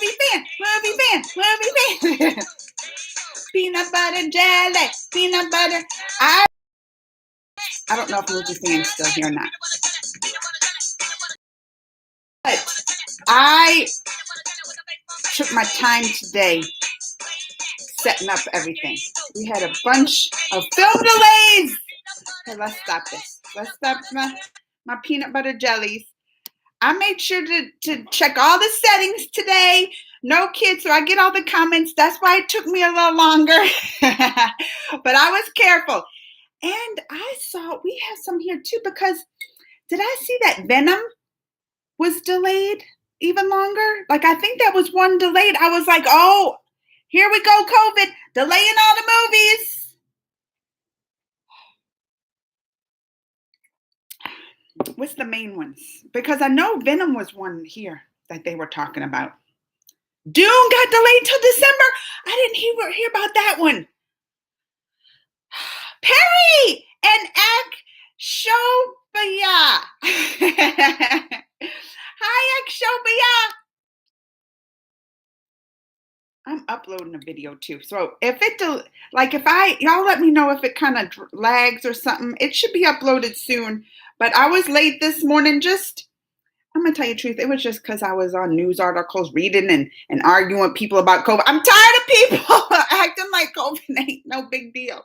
movie fan. Peanut butter jelly, peanut butter. I don't know if movie fan's still here or not. But I took my time today setting up everything. We had a bunch of film delays. Okay, let's stop this. Let's stop my peanut butter jellies. I made sure to check all the settings today. No kids, so I get all the comments. That's why it took me a little longer. But I was careful. And I saw we have some here too, because did I see that Venom was delayed even longer? Like, I think that was one delayed. I was like, oh, here we go, COVID, delaying all the movies. What's the main ones? Because I know Venom was one here that they were talking about. Dune got delayed till December. I didn't hear about that one. Perry and Akshobhya. Hi, Akshobhya. I'm uploading a video too. So if y'all let me know if it kind of lags or something. It should be uploaded soon. But I was late this morning. I'm going to tell you the truth. It was just because I was on news articles reading and arguing with people about COVID. I'm tired of people acting like COVID ain't no big deal.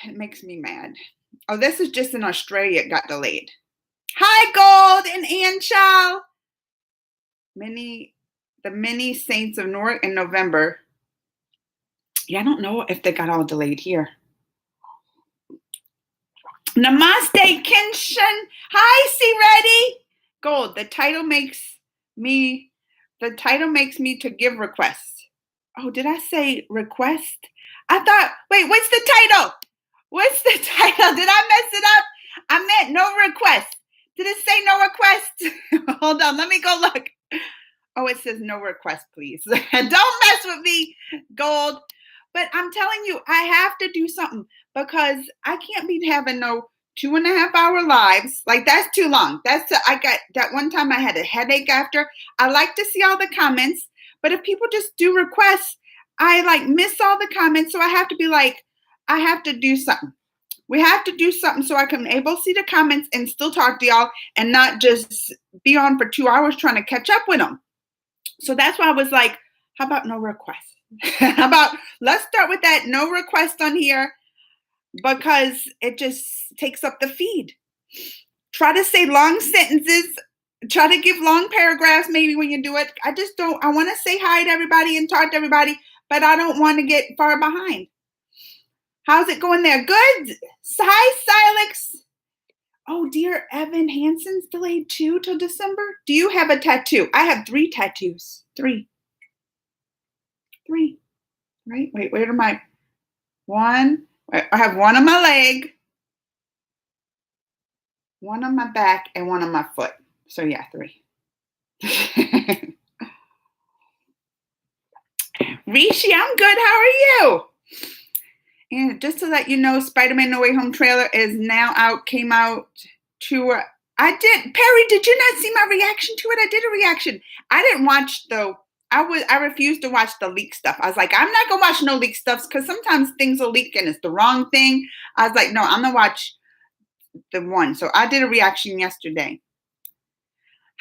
It makes me mad. Oh, this is just in Australia. It got delayed. Hi, Gold and Anchal. The mini Saints of Newark in November. Yeah, I don't know if they got all delayed here. Namaste, Kenshin. Hi, C Ready. Gold. The title makes me to give requests. Oh, did I say request? Wait, what's the title? What's the title? Did I mess it up? I meant no request. Did it say no request? Hold on, let me go look. Oh, it says no request, please. Don't mess with me, Gold. But I'm telling you, I have to do something because I can't be having no 2.5 hour lives. Like, that's too long. I got that one time I had a headache after. I like to see all the comments, but if people just do requests, I miss all the comments. So I have to be like, I have to do something. We have to do something so I can able to see the comments and still talk to y'all and not just be on for 2 hours trying to catch up with them. So that's why I was like, how about no request? Let's start with that no request on here, because it just takes up the feed. Try to say long sentences. Try to give long paragraphs maybe when you do it. I want to say hi to everybody and talk to everybody, but I don't want to get far behind. How's it going there? Good. Hi, Silex. Oh, dear, Evan Hansen's delayed too till December. Do you have a tattoo? I have 3 tattoos. 3. Right? Wait, where am I? 1. I have 1 on my leg, 1 on my back, and 1 on my foot. So yeah, 3. Rishi, I'm good. How are you? And just to let you know, Spider-Man No Way Home trailer is now out. Came out to. Perry, did you not see my reaction to it? I did a reaction. I didn't watch though. I refused to watch the leak stuff. I was like, I'm not gonna watch no leak stuff because sometimes things will leak and it's the wrong thing. I was like, no, I'm gonna watch the one. So I did a reaction yesterday.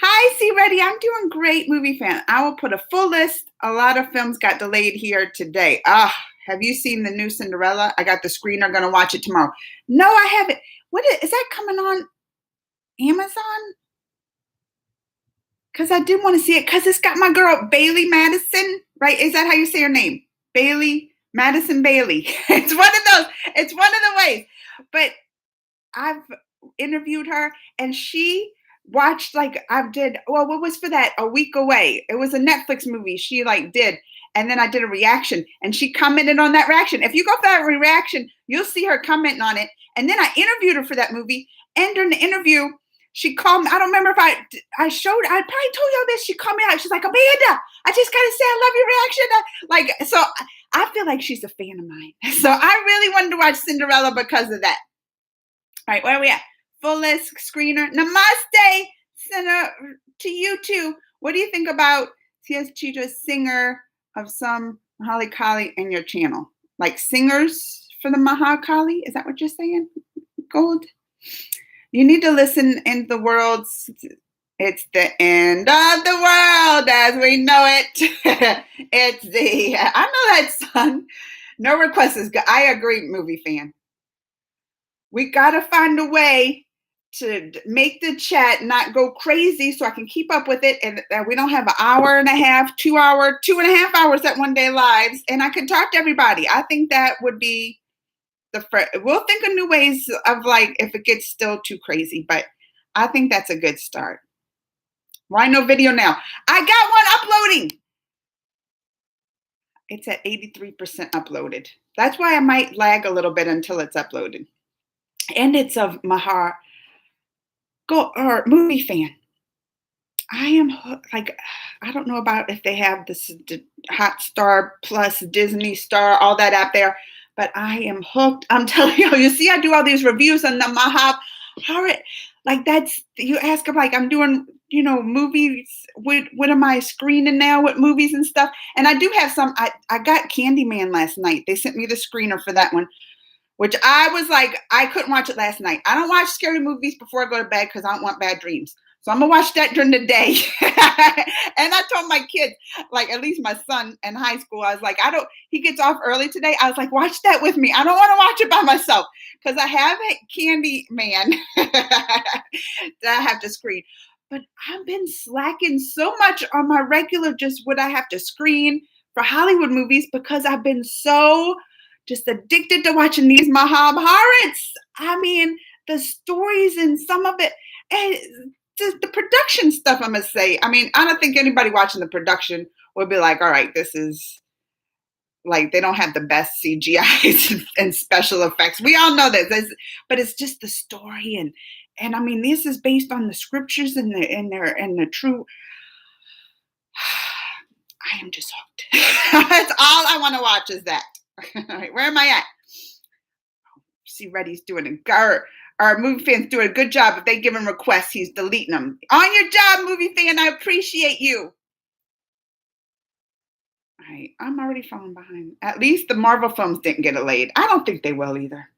Hi, C Ready. I'm doing great, movie fan. I will put a full list. A lot of films got delayed here today. Have you seen the new Cinderella? I got the screener. Gonna watch it tomorrow. No, I haven't. Is that coming on Amazon? Because I did want to see it because it's got my girl Bailey Madison, right? Is that how you say her name? Bailey Madison Bailey. It's one of those. It's one of the ways. But I've interviewed her and she watched what was for that? A Week Away. It was a Netflix movie she did. And then I did a reaction and she commented on that reaction. If you go for that reaction, you'll see her commenting on it. And then I interviewed her for that movie. And during the interview, she called me. I don't remember if I probably told y'all this. She called me out. She's like, Amanda, I just got to say I love your reaction. So I feel like she's a fan of mine. So I really wanted to watch Cinderella because of that. All right, where are we at? Full list screener. Namaste, Center, to you too. What do you think about C.S. Chitra, singer of some Mahakali in your channel. Like singers for the Mahakali? Is that what you're saying, Gold? You need to listen in the world's. It's the end of the world as we know it. It's the. I know that song. No requests is good. I agree, movie fan. We got to find a way to make the chat not go crazy so I can keep up with it. And we don't have an hour and a half, 2 hour, 2.5 hours at One Day Lives. And I can talk to everybody. I think that would be we'll think of new ways of like if it gets still too crazy. But I think that's a good start. Why no video now? I got one uploading. It's at 83% uploaded. That's why I might lag a little bit until it's uploaded. And it's of Mahar or movie fan. I am like, I don't know about if they have this Hotstar Plus, Disney Star, all that out there, but I am hooked. I'm telling you, you see, I do all these reviews on the Mahab. Like that's, you ask them like I'm doing, movies. What am I screening now with movies and stuff? And I do have some, I got Candyman last night. They sent me the screener for that one, which I was like, I couldn't watch it last night. I don't watch scary movies before I go to bed because I don't want bad dreams. So I'm going to watch that during the day. And I told my kids, like at least my son in high school, I was like, he gets off early today. I was like, watch that with me. I don't want to watch it by myself because I have a Candyman that I have to screen. But I've been slacking so much on my regular, just what I have to screen for Hollywood movies because I've been so just addicted to watching these Mahabharats. I mean, the stories and some of it, and the production stuff, I must say. I mean, I don't think anybody watching the production would be like, all right, this is like, they don't have the best CGI and special effects. We all know this, but it's just the story. And I mean, this is based on the scriptures and the true. I am just hooked. That's all I want to watch is that. Where am I at? See, Reddy's doing our movie fans doing a good job. If they give him requests, he's deleting them. On your job, movie fan. I appreciate you. All right, I'm already falling behind. At least the Marvel films didn't get delayed. I don't think they will either.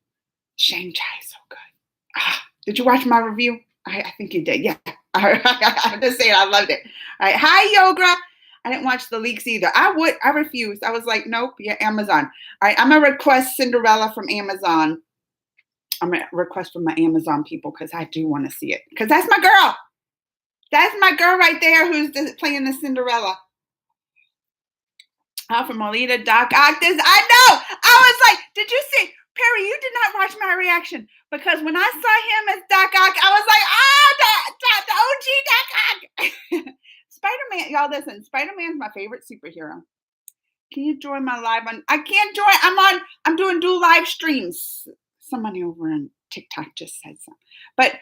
Shang-Chi is so good. Did you watch my review? I think you did. Yeah. I'm just saying I loved it. All right. Hi, Yoga. I didn't watch the leaks either. I refused. I was like, nope, yeah, Amazon. All right, I'm going to request Cinderella from Amazon. I'm going to request from my Amazon people because I do want to see it. Because that's my girl. That's my girl right there who's playing the Cinderella. From Molita, Doc Octus. I know. I was like, did you see? Perry, you did not watch my reaction. Because when I saw him as Doc Ock, I was like, the OG Doc Ock. Spider-Man, y'all listen, Spider-Man's my favorite superhero. Can you join my live on? I can't join. I'm doing dual live streams. Somebody over on TikTok just said something. But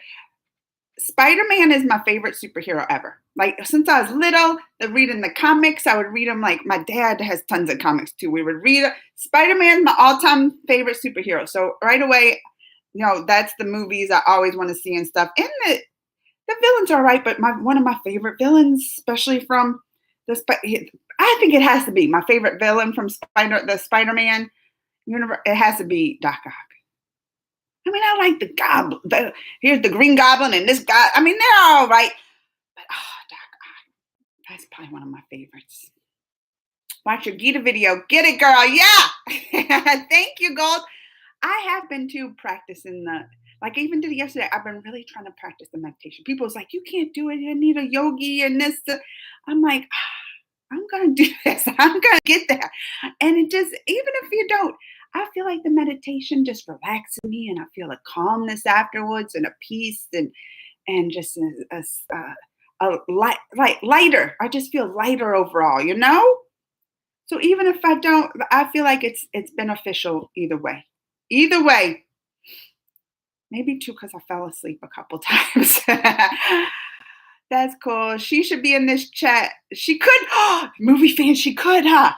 Spider-Man is my favorite superhero ever. Like since I was little, reading the comics, I would read them. Like my dad has tons of comics too. We would read it. Spider-Man's my all-time favorite superhero. So right away, that's the movies I always want to see and stuff. And the villains are right, but one of my favorite villains, especially from I think it has to be my favorite villain from the Spider-Man universe. It has to be Doc Ock. I mean, I like the Goblin. Here's the Green Goblin and this guy. I mean, they're all right. But Doc Ock, that's probably one of my favorites. Watch your Gita video. Get it, girl. Yeah. Thank you, Gold. I have been too practicing like I even did it yesterday. I've been really trying to practice the meditation. People was like, you can't do it. You need a yogi and this. I'm like, I'm going to do this. I'm going to get there. And it just, even if you don't, I feel like the meditation just relaxes me and I feel a calmness afterwards and a peace and just a lighter. I just feel lighter overall, So even if I don't, I feel like it's beneficial either way. Either way. Maybe too because I fell asleep a couple times. That's cool. She should be in this chat. She could. Movie fan, she could, huh?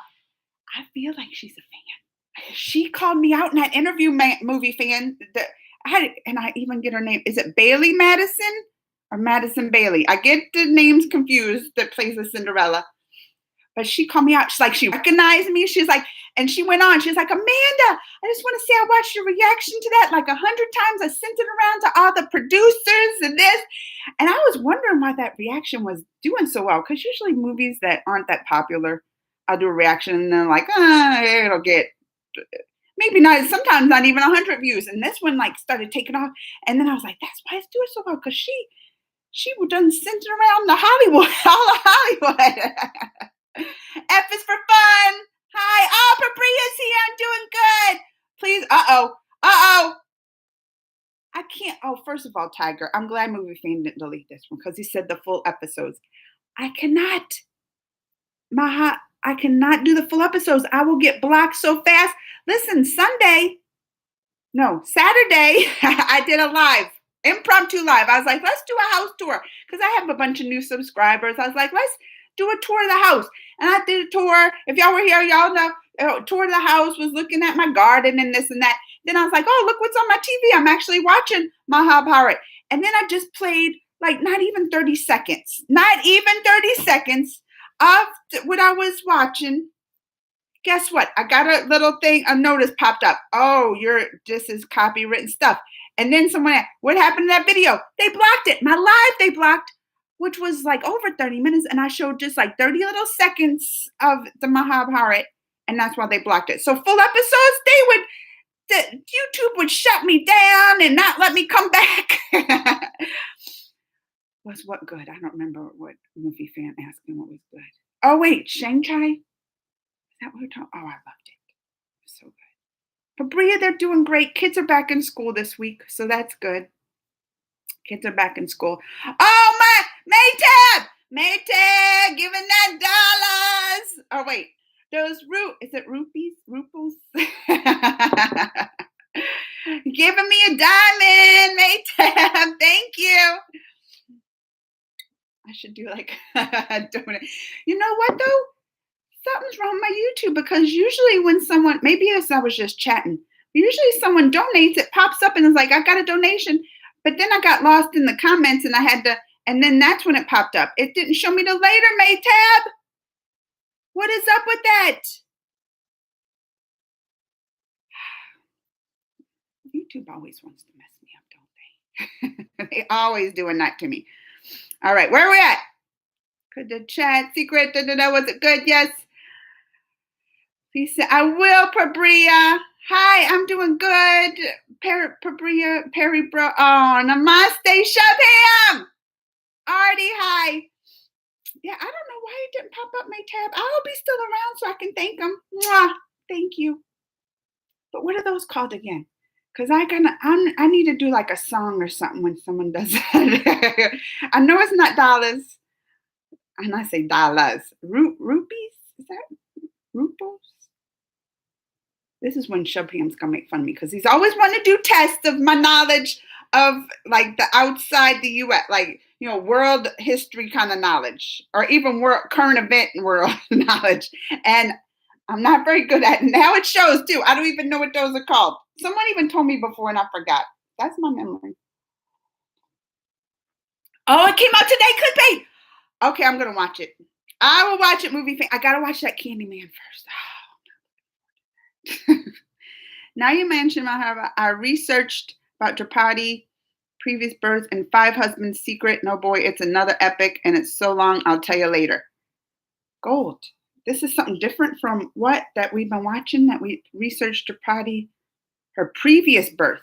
I feel like she's a fan. She called me out in that interview, movie fan. And I even get her name. Is it Bailey Madison or Madison Bailey? I get the names confused that plays the Cinderella. But she called me out. She's like, she recognized me. She's like, and she went on. She's like, Amanda, I just want to say I watched your reaction to that like 100 times. I sent it around to all the producers and this. And I was wondering why that reaction was doing so well. Because usually movies that aren't that popular, I'll do a reaction and then like, it'll get maybe not, sometimes not even 100 views. And this one like started taking off. And then I was like, that's why it's doing so well. Because she done sent it around to Hollywood, all of Hollywood. F is for fun. Hi. Oh, Papria's here. I'm doing good. Please. Uh-oh. I can't. Oh, first of all, Tiger, I'm glad Movie Fan didn't delete this one because he said the full episodes. I cannot do the full episodes. I will get blocked so fast. Listen, Saturday, I did a live, impromptu live. I was like, let's do a house tour because I have a bunch of new subscribers. I was like, let's do a tour of the house. And I did a tour. If y'all were here, y'all know, tour of the house, was looking at my garden and this and that. Then I was like, oh, look what's on my TV. I'm actually watching Mahabharat. And then I just played like not even 30 seconds of what I was watching. Guess what? I got a little thing, a notice popped up. Oh, this is copywritten stuff. And then someone asked, what happened to that video? They blocked it. My live, they blocked, which was like over 30 minutes. And I showed just like 30 little seconds of the Mahabharat. And that's why they blocked it. So full episodes, YouTube would shut me down and not let me come back. Was what good? I don't remember what Movie Fan asking what was good. Oh, wait, Shanghai? Is that what we're talking? Oh, I loved it. It was so good. Papria, they're doing great. Kids are back in school this week, so that's good. Kids are back in school. Oh, my Maytab, giving that dollars. Oh, wait. Those is it rupees? Ruples? Giving me a diamond, Maytab. Thank you. I should do like a donate. You know what though? Something's wrong with my YouTube because usually when someone, maybe as I was just chatting, usually someone donates, it pops up and it's like, I got a donation. But then I got lost in the comments and I had to, and then that's when it popped up. It didn't show me the later, Maytab. What is up with that? YouTube always wants to mess me up, don't they? They always doing that to me. All right, where are we at? Could the chat secret? Was it good? Yes. He said, I will, Papria. Hi, I'm doing good. Papria, Perry Bro. Oh, namaste, Shabham. Artie, hi. Yeah, I don't know why it didn't pop up Maytab. I hope he's still around so I can thank him. Mwah, thank you. But what are those called again? Because I need to do like a song or something when someone does that. I know it's not dollars. And I say dollars. Rupees? Is that ruples? This is when Shabham's going to make fun of me because he's always wanting to do tests of my knowledge of like the outside the U.S., like, you know, world history kind of knowledge or even current event world knowledge. And I'm not very good at it. Now it shows too. I don't even know what those are called. Someone even told me before and I forgot. That's my memory. Oh, it came out today. Could be. Okay, I'm going to watch it. I will watch it, Movie Fan. I got to watch that Candyman first. Oh. Now you mentioned I researched about Draupadi, previous birth, and 5 husbands secret. No boy, it's another epic and it's so long. I'll tell you later. Gold. This is something different from what that we've been watching, that we researched Draupadi, her previous birth,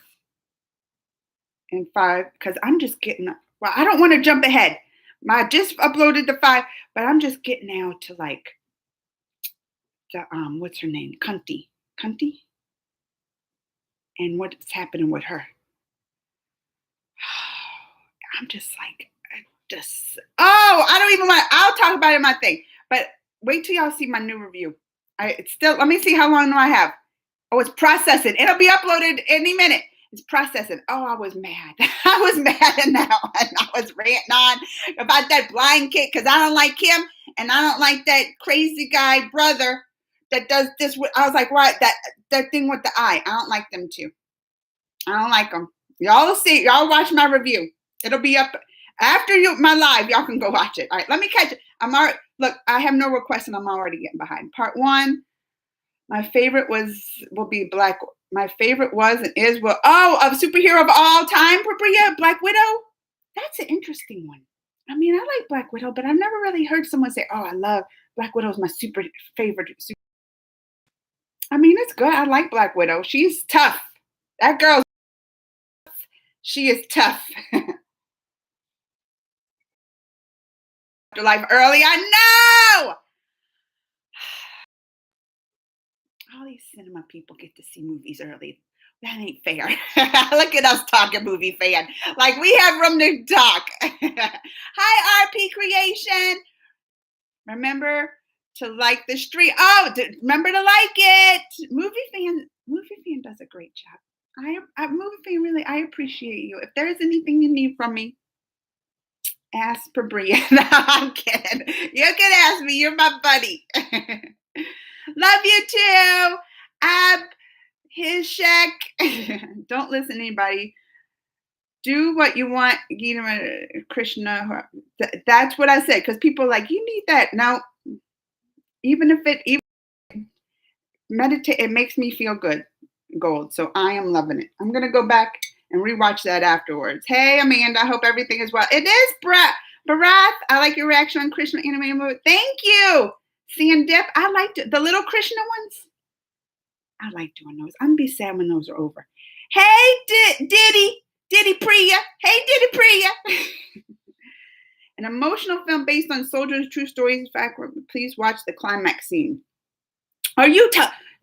and 5, because I'm just getting, well, I don't want to jump ahead. I just uploaded the 5, but I'm just getting now to like the, what's her name? Kunti. And what's happening with her. I'm just like, I don't even want, I'll talk about it in my thing, but wait till y'all see my new review. Let me see how long do I have. Oh, it's processing. It'll be uploaded any minute. It's processing. Oh, I was mad. I was mad in that one. I was ranting on about that blind kid because I don't like him and I don't like that crazy guy brother that does this. I was like, what? That thing with the eye. I don't like them too. I don't like them. Y'all will see. Y'all watch my review. It'll be up after my live. Y'all can go watch it. All right, let me catch it. Look, I have no requests and I'm already getting behind. Part one, my favorite will be Black. My favorite was and is a superhero of all time, Priya, Black Widow. That's an interesting one. I mean, I like Black Widow, but I've never really heard someone say, "Oh, I love Black Widow's my favorite." I mean, it's good. I like Black Widow. She's tough. That girl, she is tough. Life early, I know. All these cinema people get to see movies early. That ain't fair. Look at us talking movie fan. Like we have room to talk. Hi, RP Creation. Remember to like the stream. Remember to like it. Movie fan does a great job. Movie fan, really, I appreciate you. If there's anything you need from me, ask for Bria. No, I'm kidding. You can ask me. You're my buddy. Love you too. Hishek. Don't listen to anybody. Do what you want, Gita Krishna. That's what I said. Because people are like, you need that. Now, even meditate, it makes me feel good. Gold. So I am loving it. I'm going to go back and rewatch that afterwards. Hey, Amanda. I hope everything is well. It is, Barath. I like your reaction on Krishna animated movie. Thank you. Sandip. I liked the little Krishna ones. I like doing those. I'm going to be sad when those are over. Hey, Diddy Priya. Hey, Diddy Priya. An emotional film based on soldiers' true stories. In fact, please watch the climax scene.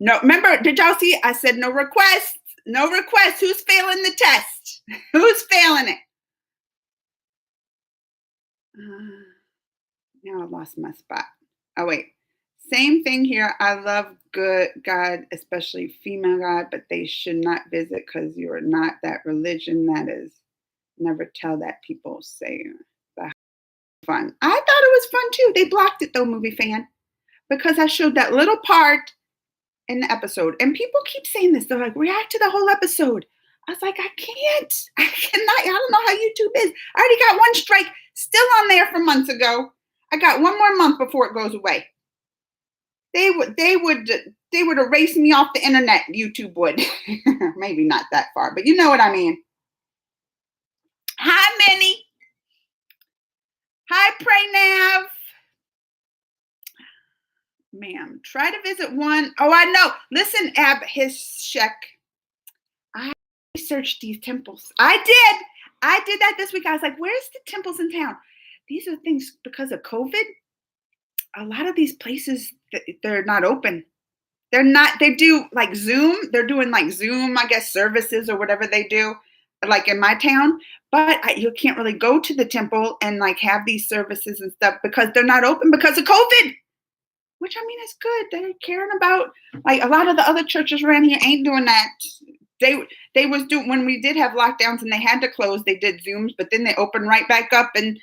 No, remember, did y'all see? I said no requests. No requests. Who's failing the test? Who's failing it? Now I lost my spot. Oh, wait. Same thing here. I love good God, especially female God, but they should not visit because you're not that religion. That is, never tell that people say that fun. I thought it was fun too. They blocked it though, movie fan, because I showed that little part in the episode. And people keep saying this. They're like, react to the whole episode. I was like, I can't. I cannot. I don't know how YouTube is. I already got one strike still on there from months ago. I got one more month before it goes away. They would erase me off the internet. YouTube would. Maybe not that far, but you know what I mean. Hi, Minnie. Hi, Pranav. Ma'am, try to visit one. Oh, I know. Listen, Hishek. I researched these temples. I did that this week. I was like, where's the temples in town? These are things because of COVID. A lot of these places, they're not open. They do like Zoom. They're doing like Zoom, I guess, services or whatever they do, like in my town. But you can't really go to the temple and like have these services and stuff because they're not open because of COVID. Which, I mean, it's good. They're caring about, like, a lot of the other churches around here ain't doing that. They was doing, when we did have lockdowns and they had to close, they did Zooms, but then they opened right back up. And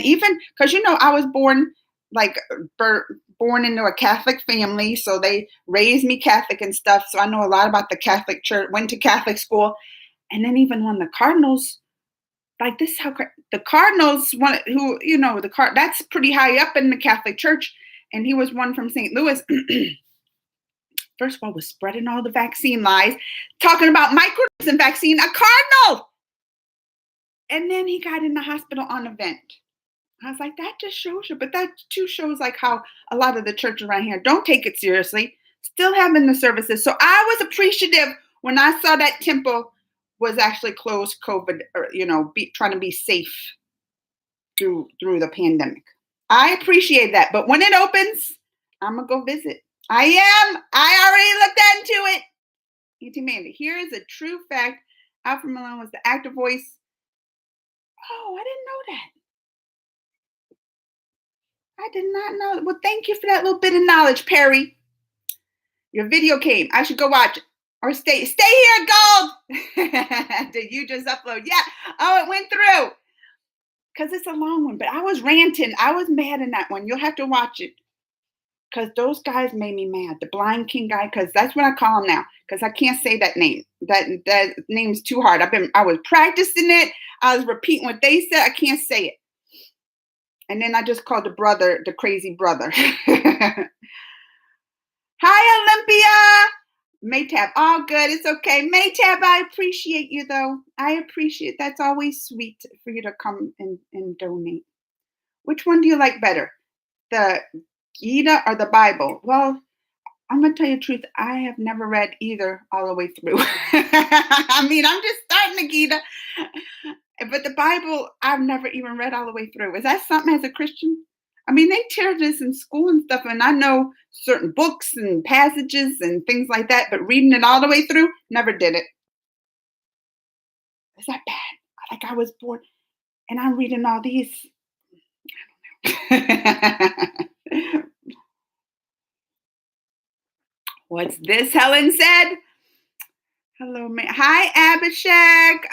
even, because, you know, I was born into a Catholic family, so they raised me Catholic and stuff. So I know a lot about the Catholic Church, went to Catholic school. And then even when the Cardinals, like this, how the Cardinals, that's pretty high up in the Catholic Church. And he was one from St. Louis. First of all, was spreading all the vaccine lies, talking about microdose and vaccine, a cardinal. And then he got in the hospital on a vent. I was like, that just shows you. But that too shows like how a lot of the churches around here don't take it seriously, still having the services. So I was appreciative when I saw that temple was actually closed COVID, or, trying to be safe through the pandemic. I appreciate that. But when it opens, I'm going to go visit. I am. I already looked into it. Auntie Mandy, here is a true fact. Alfred Malone was the actor voice. Oh, I didn't know that. I did not know. Well, thank you for that little bit of knowledge, Perry. Your video came. I should go watch it. Or stay here, Gold. Did you just upload? Yeah. Oh, it went through. Because it's a long one, but I was ranting. I was mad in that one. You'll have to watch it. Because those guys made me mad. The Blind King guy, because that's what I call him now. Because I can't say that name. That name's too hard. I was practicing it. I was repeating what they said. I can't say it. And then I just called the brother the crazy brother. Hi, Olympia. Maytab, all good. It's okay. Maytab, I appreciate you, though. I appreciate that's always sweet for you to come and donate. Which one do you like better? The Gita or the Bible? Well, I'm going to tell you the truth. I have never read either all the way through. I mean, I'm just starting the Gita. But the Bible, I've never even read all the way through. Is that something as a Christian? I mean, they teach this in school and stuff, and I know certain books and passages and things like that, but reading it all the way through, never did it. Is that bad? Like I was born, and I'm reading all these. I don't know. What's this? Helen said. Hello, man. Hi, Abhishek.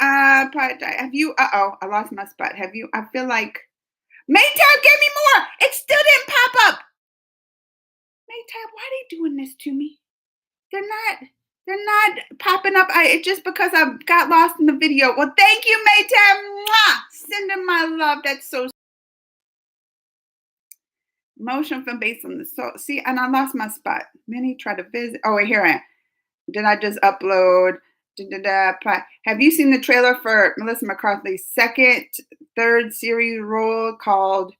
Have you? I lost my spot. Have you? I feel like Maytab gave me more. It still didn't pop up. Maytab, why are they doing this to me? They're not popping up. It's just because I got lost in the video. Well, thank you, Maytab. Mwah! Sending my love. That's so. Motion film based on the soul. See, and I lost my spot. Many try to visit. Oh, wait, here I am. Did I just upload? Have you seen the trailer for Melissa McCarthy's third series role called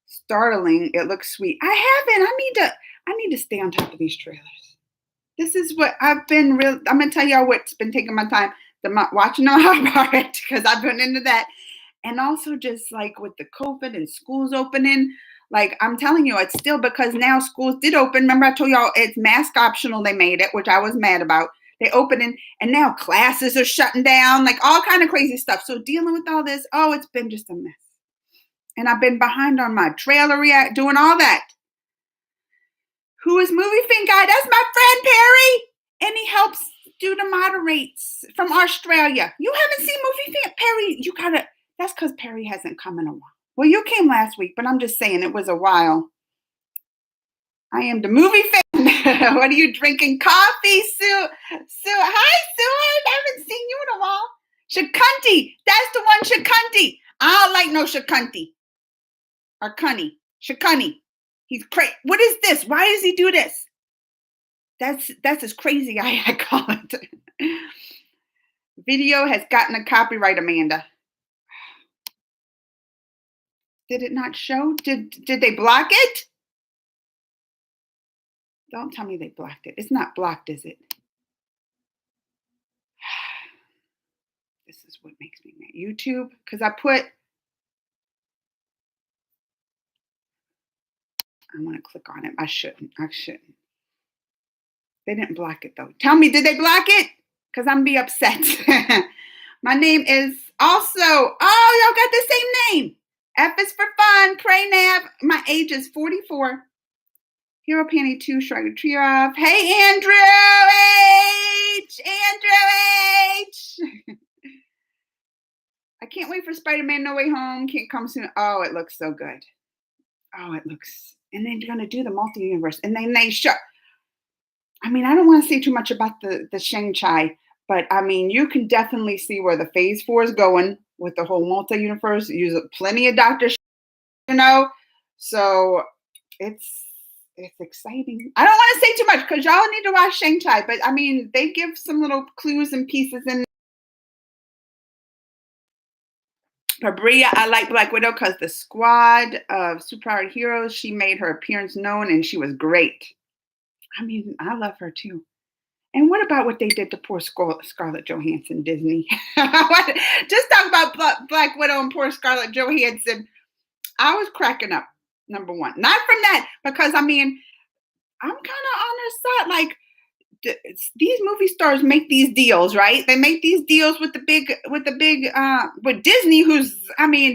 Startling? It looks sweet. I haven't. I need to stay on top of these trailers. This is what I've been I'm gonna tell y'all what's been taking my time. Watching the Mahabharata because I've been into that, and also just like with the COVID and schools opening. Like I'm telling you, it's still because now schools did open. Remember I told y'all it's mask optional. They made it, which I was mad about. They opened and now classes are shutting down, like all kind of crazy stuff. So dealing with all this, it's been just a mess. And I've been behind on my trailer doing all that. Who is Movie Fin Guy? That's my friend Perry. And he helps do the moderates from Australia. You haven't seen Movie Fin? Perry, that's because Perry hasn't come in a while. Well, you came last week, but I'm just saying it was a while. I am the Movie Fan. What are you drinking? Coffee, Sue. Hi, Sue. I haven't seen you in a while. Shakunti. That's the one, Shakunti. I don't like no Shakunti. Or Cunny. Shakuni. He's crazy. What is this? Why does he do this? That's as crazy I call it. Video has gotten a copyright, Amanda. Did it not show? Did they block it? Don't tell me they blocked it. It's not blocked, is it? This is what makes me mad. YouTube, because I want to click on it. I shouldn't. They didn't block it, though. Tell me, did they block it? Because I'm going to be upset. My name is also, y'all got the same name. F is for fun. Pray Nav. My age is 44. Hero Panty 2, Shrug Tree off. Hey, Andrew H. Andrew H. I can't wait for Spider-Man No Way Home. Can't come soon. Oh, it looks so good. Oh, it looks. And they're going to do the multi-universe. And then they show. I mean, I don't want to say too much about the Shang-Chi, but I mean, you can definitely see where the Phase 4 is going with the whole multi-universe. Use plenty of Dr. So it's exciting. I don't want to say too much because y'all need to watch Shang-Chi, but I mean, they give some little clues and pieces in. For Bria, I like Black Widow because the squad of superpowered heroes, she made her appearance known and she was great. I mean, I love her too. And what about what they did to poor Scarlett Johansson, Disney? Just talk about Black Widow and poor Scarlett Johansson. I was cracking up, number one. Not from that, because I mean, I'm kind of on their side. Like, these movie stars make these deals, right? They make these deals with with Disney,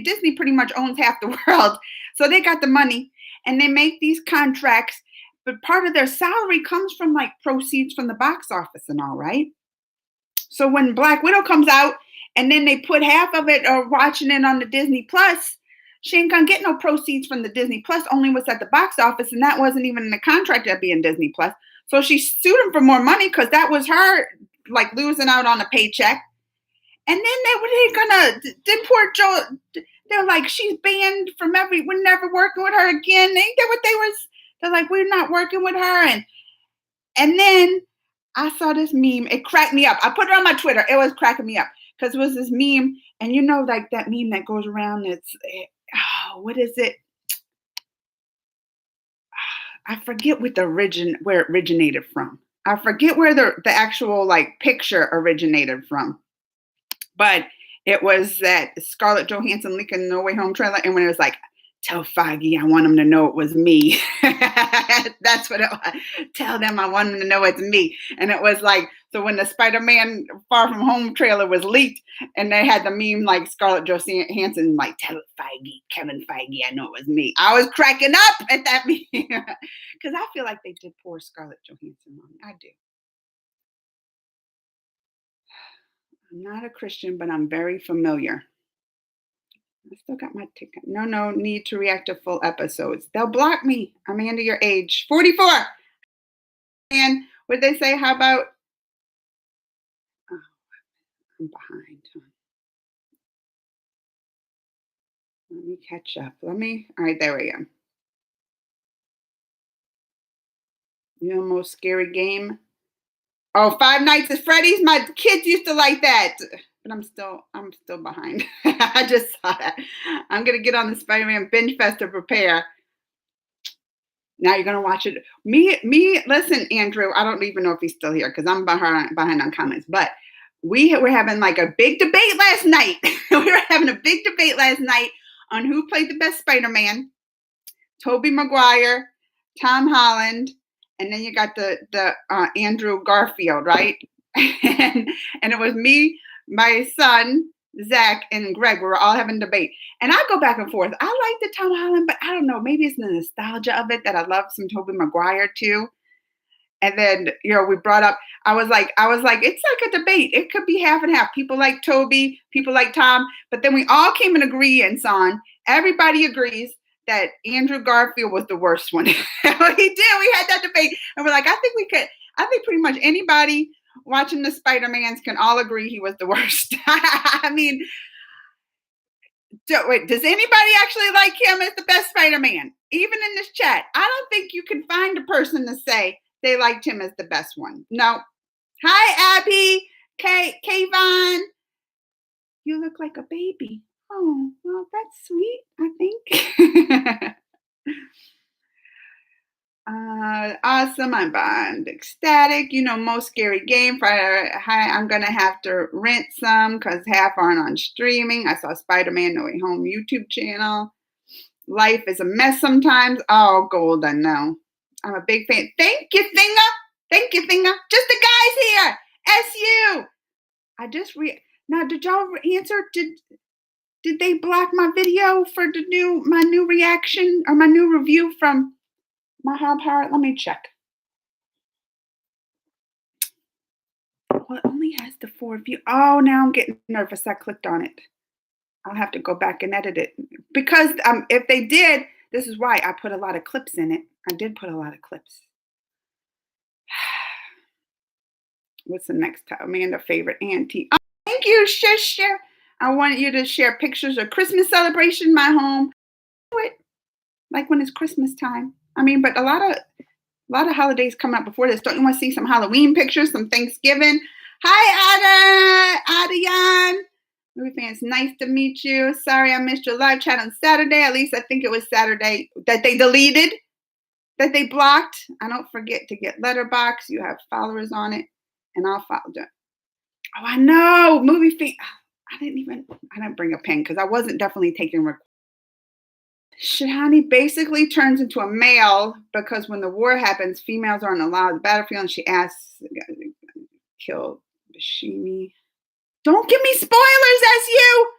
Disney pretty much owns half the world. So they got the money and they make these contracts, but part of their salary comes from like proceeds from the box office and all, right? So when Black Widow comes out and then they put half of it or watching it on the Disney Plus, she ain't gonna get no proceeds from the Disney Plus, only what's at the box office, and that wasn't even in the contract to be in Disney Plus. So she sued him for more money because that was her like losing out on a paycheck. And then They're like, she's banned from we're never working with her again. Ain't that what they was? They're like, we're not working with her. And then I saw this meme. It cracked me up. I put it on my Twitter. It was cracking me up because it was this meme. And you know, like that meme that goes around. What is it? I forget where it originated from. I forget where the actual like picture originated from. But it was that Scarlett Johansson leaking No Way Home trailer. And when it was like, tell Feige I want him to know it was me. That's what it was. Tell them I want them to know it's me. And it was like, so when the Spider-Man Far From Home trailer was leaked and they had the meme like Scarlett Johansson, like, tell Feige, Kevin Feige, I know it was me. I was cracking up at that meme because I feel like they did poor Scarlett Johansson wrong. I do. I'm not a Christian, but I'm very familiar. I still got my ticket. No need to react to full episodes. They'll block me. Amanda, your age. 44. And what they say? How about? Oh, I'm behind. Let me catch up. All right, there we go. You know, most scary game? Oh, Five Nights at Freddy's. My kids used to like that. But I'm still behind. I just saw that. I'm gonna get on the Spider-Man binge fest to prepare. Now you're gonna watch it. Me. Listen, Andrew. I don't even know if he's still here because I'm behind on comments. But we were having like a big debate last night. We were having a big debate last night on who played the best Spider-Man: Tobey Maguire, Tom Holland, and then you got the Andrew Garfield, right? and it was me, my son, Zach, and Greg. We were all having a debate. And I go back and forth. I like the Tom Holland, but I don't know. Maybe it's the nostalgia of it that I love some Tobey Maguire too. And then, we brought up, I was like, it's like a debate. It could be half and half. People like Tobey, people like Tom. But then we all came in agreement on, everybody agrees that Andrew Garfield was the worst one. He did. We had that debate. And we're like, I think pretty much anybody watching the Spider-Mans can all agree he was the worst. I mean, wait, does anybody actually like him as the best Spider-Man? Even in this chat, I don't think you can find a person to say they liked him as the best one. No. Hi, Abby. Kayvon. You look like a baby. Oh, well, that's sweet, I think. Awesome. I'm bond ecstatic. Most scary game. Hi, I'm gonna have to rent some because half aren't on streaming. I saw Spider-Man No Way Home YouTube channel. Life is a mess sometimes. Oh, gold, I know. I'm a big fan. Thank you, Finger. Thank you, Finger. Just the guys here. SU. I just now. Did y'all answer? Did they block my video for my new reaction or my new review from my Hub Heart? Let me check. Well, it only has the 4 views. Oh, now I'm getting nervous. I clicked on it. I'll have to go back and edit it because if they did, this is why I put a lot of clips in it. I did put a lot of clips. What's the next time? Amanda, favorite auntie. Oh, thank you, Shisha. I want you to share pictures of Christmas celebration in my home. Do it like when it's Christmas time. I mean, but a lot of holidays come up before this. Don't you want to see some Halloween pictures, some Thanksgiving? Hi, Adiyan. Movie fans, nice to meet you. Sorry I missed your live chat on Saturday. At least I think it was Saturday that they deleted, that they blocked. I don't forget to get Letterboxd. You have followers on it, and I'll follow them. Oh, I know. Movie fan. I didn't bring a pen because I wasn't definitely taking requests. Shihani basically turns into a male because when the war happens, females aren't allowed on the battlefield, and she asks, kill Bashimi. Don't give me spoilers, as you.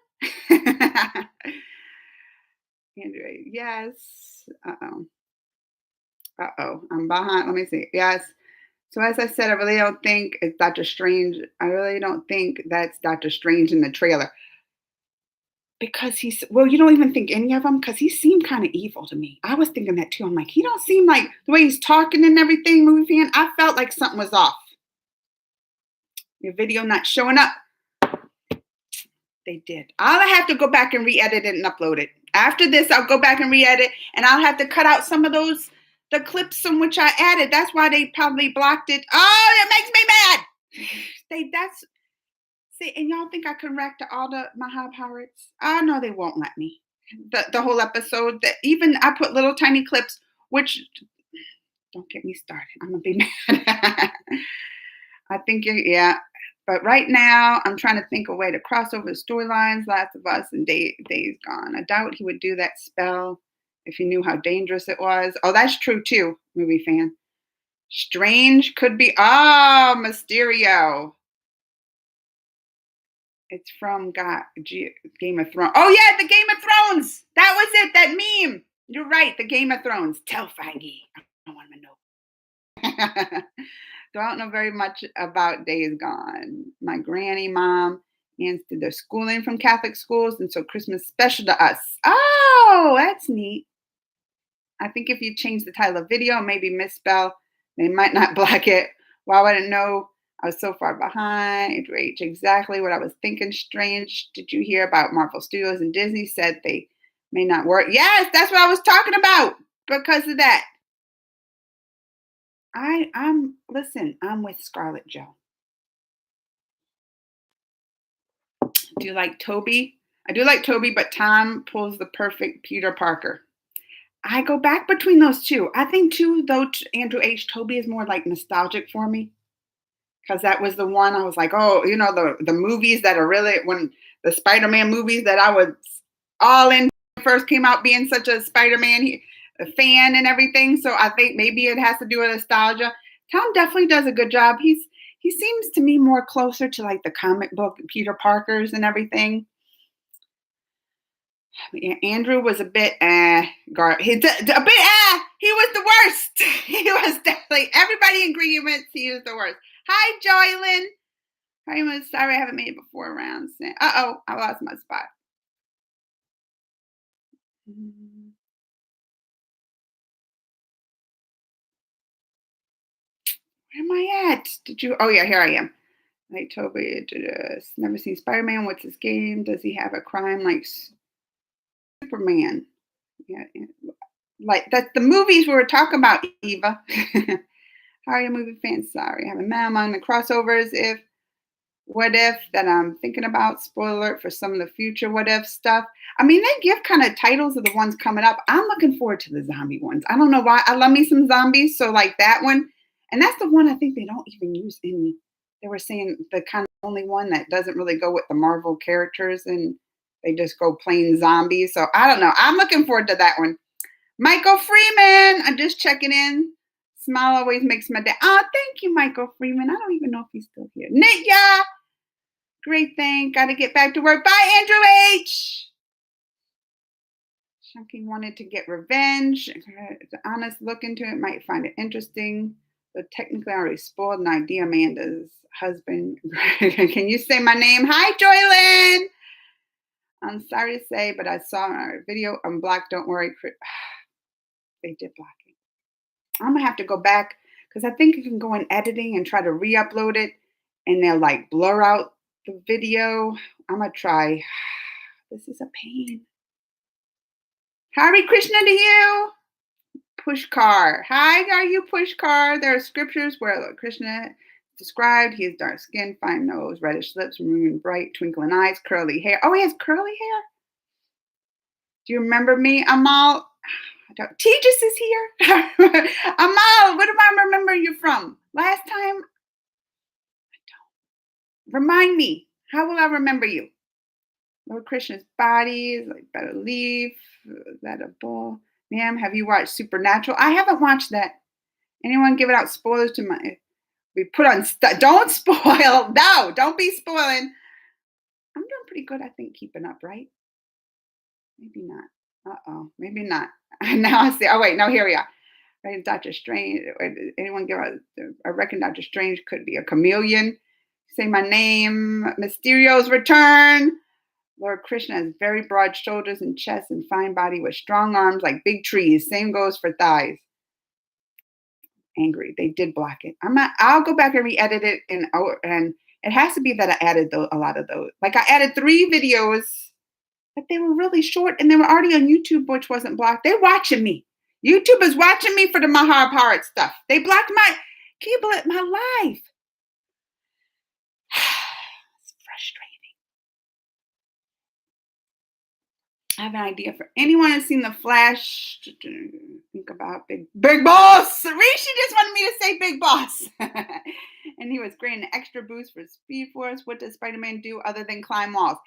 Andrew, yes. I'm behind. Let me see. Yes. So as I said, I really don't think it's Doctor Strange. I really don't think that's Doctor Strange in the trailer. Because you don't even think any of them, because he seemed kind of evil to me. I was thinking that too. I'm like, he don't seem like the way he's talking and everything, movie fan. I felt like something was off. Your video not showing up. They did. I'll have to go back and re-edit it and upload it. After this, I'll go back and re-edit, and I'll have to cut out some of the clips in which I added. That's why they probably blocked it. Oh, it makes me mad. See, and y'all think I can react to all my high pirates? Oh no, they won't let me. The whole episode. That even I put little tiny clips, which don't get me started. I'm gonna be mad. I think yeah. But right now, I'm trying to think of a way to cross over storylines, Last of Us and Days Gone. I doubt he would do that spell if he knew how dangerous it was. Oh, that's true too, movie fan. Strange could be. Oh, Mysterio. It's from Game of Thrones. Oh, yeah, the Game of Thrones. That was it, that meme. You're right, the Game of Thrones. Tell Feige. I don't want to know. Don't know very much about Days Gone. My granny, mom, aunts did their schooling from Catholic schools, and so Christmas special to us. Oh, that's neat. I think if you change the title of video, maybe misspell, they might not block it. Why would I know? I was so far behind. Rage, exactly what I was thinking. Strange. Did you hear about Marvel Studios and Disney said they may not work? Yes, that's what I was talking about because of that. I'm with Scarlett Jo. Do you like Toby? I do like Toby, but Tom pulls the perfect Peter Parker. I go back between those two. I think too, though, Andrew H. Toby is more like nostalgic for me. Because that was the one I was like, oh, the movies that are really, when the Spider-Man movies that I was all in first came out, being such a Spider-Man fan and everything. So I think maybe it has to do with nostalgia. Tom definitely does a good job. He seems to me more closer to like the comic book Peter Parkers and everything. Yeah, Andrew was a bit He was the worst. He was definitely, everybody in agreement, he was the worst. Hi, Joylyn. I'm sorry I haven't made it before around. Uh-oh, I lost my spot. Where am I at? Oh yeah, here I am. Like Toby, never seen Spider-Man. What's his game? Does he have a crime like Superman? Yeah, like that's the movies we were talking about, Eva. How are you, movie fans? Sorry, I have a man among the crossovers. What if that I'm thinking about, spoiler alert for some of the future what if stuff. I mean, they give kind of titles of the ones coming up. I'm looking forward to the zombie ones. I don't know why. I love me some zombies. So like that one. And that's the one I think they don't even use in, they were saying the kind of only one that doesn't really go with the Marvel characters and they just go plain zombies. So I don't know. I'm looking forward to that one. Michael Freeman, I'm just checking in. Smile always makes my day. Oh, thank you, Michael Freeman. I don't even know if he's still here. Nitya, great thing. Got to get back to work. Bye, Andrew H. Chunky wanted to get revenge. The honest look into it, might find it interesting. But technically, I already spoiled an idea. Amanda's husband. Can you say my name? Hi, Joylyn. I'm sorry to say, but I saw our video unblocked. Don't worry. They did block it. I'm going to have to go back because I think you can go in editing and try to re-upload it and they'll like blur out the video. I'm going to try. This is a pain. Hare Krishna to you. Pushkar. Hi, are you Pushkar? There are scriptures where Krishna described. He has dark skin, fine nose, reddish lips, maroon bright, twinkling eyes, curly hair. Oh, he has curly hair? Do you remember me, Amal? Tejas is here. Amal, where do I remember you from? Last time? I don't. Remind me. How will I remember you? Lord Krishna's body is like better leaf. That a bull. Ma'am, have you watched Supernatural? I haven't watched that. Anyone giving out spoilers to my... We put on... Don't spoil. No, don't be spoiling. I'm doing pretty good, I think, keeping up, right? Maybe not. Uh-oh, maybe not. Now I see. Oh, wait, no, here we are. Right, Dr. Strange. Anyone give out? I reckon Dr. Strange could be a chameleon. Say my name. Mysterio's return. Lord Krishna has very broad shoulders and chest and fine body with strong arms like big trees. Same goes for thighs. Angry. They did block it. I'll go back and re-edit it and It has to be that I added a lot of those. Like I added 3 videos, but they were really short and they were already on YouTube, which wasn't blocked. They're watching me. YouTube is watching me for the Mahabharat stuff. They blocked my cable at my life. It's frustrating. I have an idea for anyone who's seen The Flash. Think about Big Boss. Rishi just wanted me to say Big Boss. And he was great. An extra boost for Speed Force. What does Spider-Man do other than climb walls?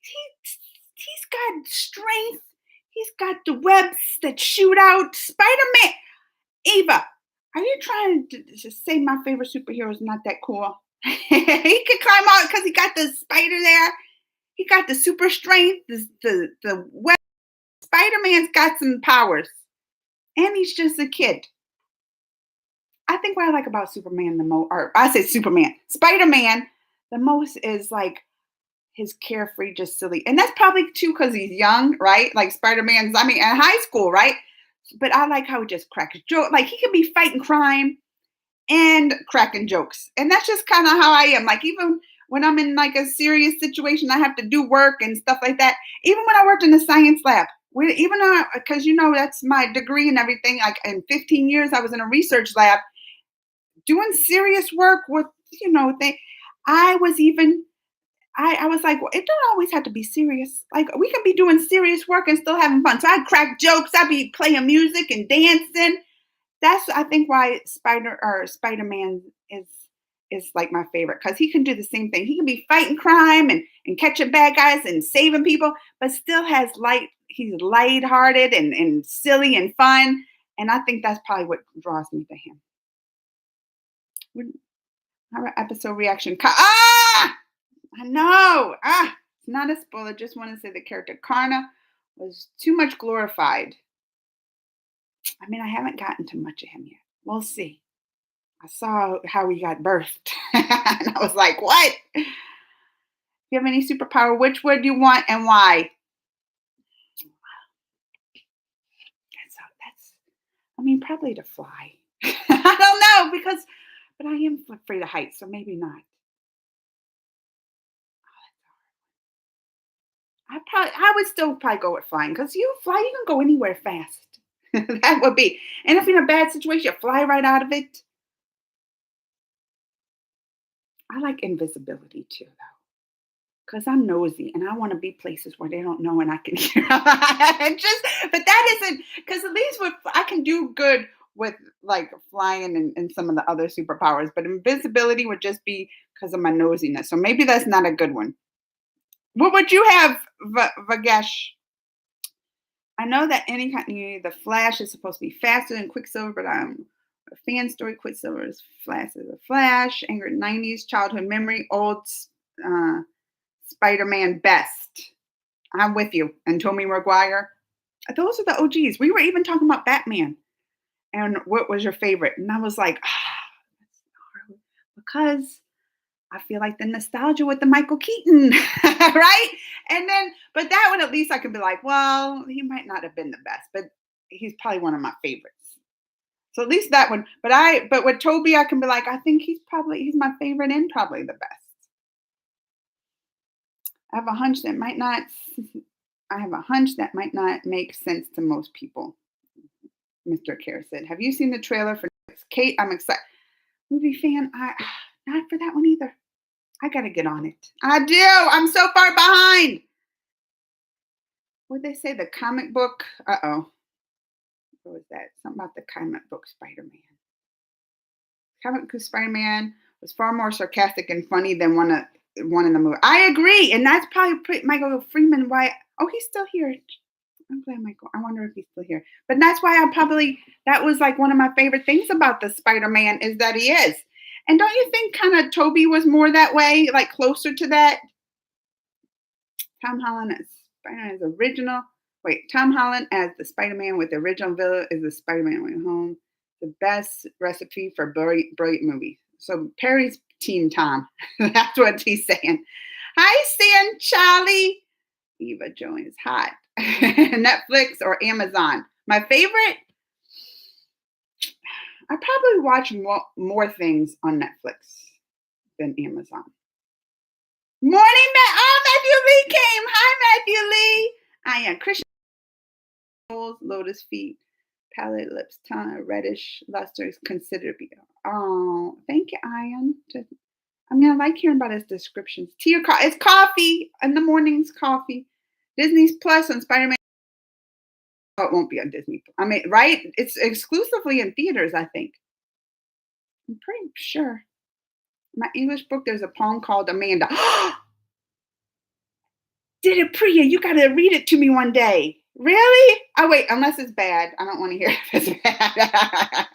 He's got strength. He's got the webs that shoot out. Spider-Man. Eva, are you trying to say my favorite superhero is not that cool? He could climb out because he got the spider there. He got the super strength. The web. Spider-Man's got some powers. And he's just a kid. I think what I like about Superman the most, or I say Superman, Spider-Man the most is like his carefree, just silly. And that's probably too because he's young, right? Like Spider-Man's, I mean, in high school, right? But I like how he just cracks jokes. Like he can be fighting crime and cracking jokes. And that's just kind of how I am. Like even when I'm in like a serious situation, I have to do work and stuff like that. Even when I worked in the science lab, even because that's my degree and everything. Like in 15 years, I was in a research lab doing serious work with I was even I was like, well, it don't always have to be serious. Like we can be doing serious work and still having fun. So I'd crack jokes, I'd be playing music and dancing. That's I think why Spider-Man is like my favorite because he can do the same thing. He can be fighting crime and catching bad guys and saving people, but still has he's lighthearted and silly and fun. And I think that's probably what draws me to him. Our episode reaction. I know. It's not a spoiler. Just want to say the character Karna was too much glorified. I mean, I haven't gotten to much of him yet. We'll see. I saw how he got birthed. And I was like, what? If you have any superpower, which would you want and why? Probably to fly. I don't know but I am afraid of heights, so maybe not. I would still probably go with flying because you can go anywhere fast. That would be. And if you're in a bad situation, you fly right out of it. I like invisibility too, though, because I'm nosy and I want to be places where they don't know and I can hear. But that isn't because at least I can do good with like flying and some of the other superpowers. But invisibility would just be because of my nosiness. So maybe that's not a good one. What would you have, Vagesh? I know that the Flash is supposed to be faster than Quicksilver, but I'm a fan story. Quicksilver is fast as a Flash. Angry 90s childhood memory. Old Spider-Man best. I'm with you. And Tobey Maguire. Those are the OGs. We were even talking about Batman. And what was your favorite? And I was like, because I feel like the nostalgia with the Michael Keaton, right? And then, but that one, at least I could be like, well, he might not have been the best, but he's probably one of my favorites. So at least that one. But with Tobey, I can be like, I think he's my favorite and probably the best. I have a hunch that might not make sense to most people. Mr. Kerr said, have you seen the trailer for Kate? I'm excited. Movie fan, not for that one either. I got to get on it. I do. I'm so far behind. What did they say? The comic book. What was that? Something about the comic book Spider-Man. Comic book Spider-Man was far more sarcastic and funny than one in the movie. I agree. And that's probably Michael Freeman. Why? Oh, he's still here. I'm glad Michael. I wonder if he's still here. But that's why that was like one of my favorite things about the Spider-Man is that he is. And don't you think kind of Tobey was more that way, like closer to that? Tom Holland as Spider-Man is original. Wait, Tom Holland as the Spider-Man with the original villain is the Spider-Man Went Home. The best recipe for brilliant movie. So Perry's team Tom. That's what he's saying. Hi, Stan Charlie. Eva Jones, hot. Netflix or Amazon. My favorite? I probably watch more things on Netflix than Amazon. Morning, Matthew Lee came. Hi, Matthew Lee. I am Christian. Lotus feet, palette, lips, tongue, reddish luster is considered be. Oh, thank you, Ian. I like hearing about his descriptions. Tea or coffee? It's coffee in the mornings. Coffee. Disney's Plus on Spider-Man. Oh, it won't be on Disney. I mean, right? It's exclusively in theaters, I think. I'm pretty sure. My English book, there's a poem called Amanda. Did it, Priya? You got to read it to me one day. Really? Oh, wait, unless it's bad. I don't want to hear if it's bad.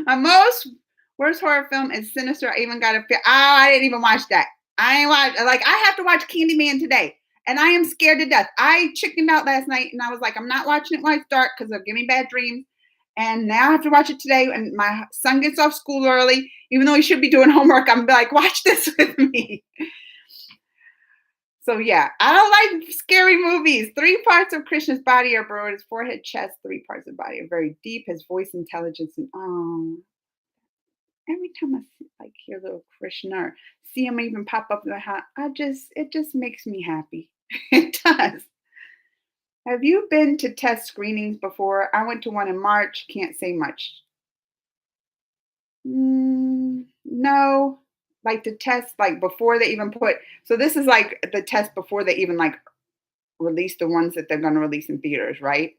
My most worst horror film is Sinister. I even got a. Oh, I didn't even watch that. I ain't watch. Like, I have to watch Candyman today, and I am scared to death. I chickened out last night, and I was like, I'm not watching it when it's dark because it'll give me bad dreams. And now I have to watch it today, and my son gets off school early, even though he should be doing homework. I'm like, watch this with me. So yeah, I don't like scary movies. 3 parts of Krishna's body are broad, his forehead, chest. 3 parts of the body are very deep. His voice, intelligence, and every time I like hear little Krishna or see him even pop up in the house, it just makes me happy. It does. Have you been to test screenings before? I went to one in March. Can't say much. No, like the test, like before they even put. So this is like the test before they even like release the ones that they're going to release in theaters, right?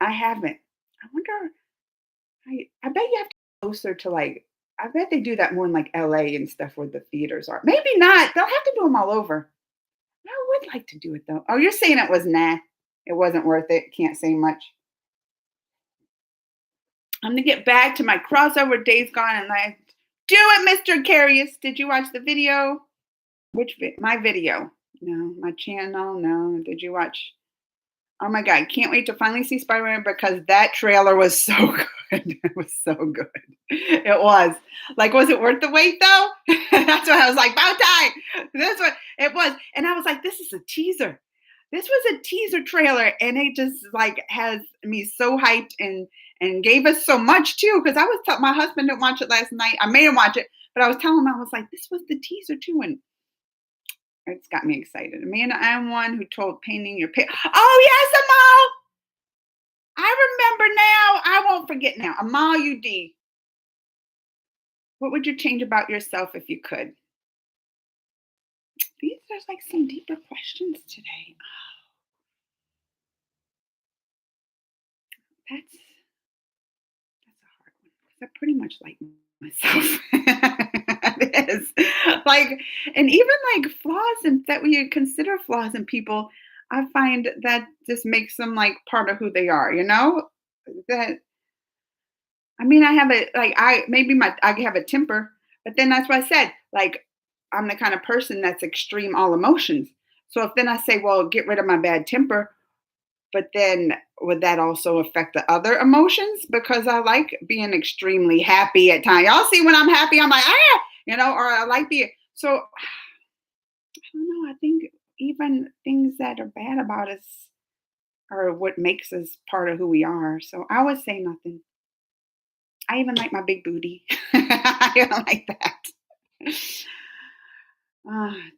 I haven't. I wonder. I bet you have to be closer to like. I bet they do that more in like LA and stuff where the theaters are. Maybe not. They'll have to do them all over. I would like to do it though. Oh, you're saying it was nah. It wasn't worth it. Can't say much. I'm gonna get back to my crossover Days Gone and like do it, Mr. Carius. Did you watch the video? My video? No, my channel. No. Did you watch? Oh my God, can't wait to finally see Spider-Man because that trailer was so good. It was so good. It was. Like, was it worth the wait though? That's why I was like, about time. This one, it was. And I was like, this is a teaser. This was a teaser trailer, and it just like has me so hyped and gave us so much too. Because I was my husband didn't watch it last night. I made him watch it, but I was telling him I was like, this was the teaser too, and it's got me excited. Amanda, I'm one who told painting your paint. Oh yes, Amal. I remember now. I won't forget now. Amal UD. What would you change about yourself if you could? These are like some deeper questions today. That's a hard one because I pretty much like myself. It is like, and even like flaws and that we consider flaws in people, I find that just makes them like part of who they are. You know that. I mean, I have a like I have a temper, but then that's what I said. Like I'm the kind of person that's extreme all emotions. So if then I say, well, get rid of my bad temper, but then would that also affect the other emotions? Because I like being extremely happy at times. Y'all see when I'm happy, I'm like, or I like being so I don't know. I think even things that are bad about us are what makes us part of who we are. So I would say nothing. I even like my big booty. I don't like that.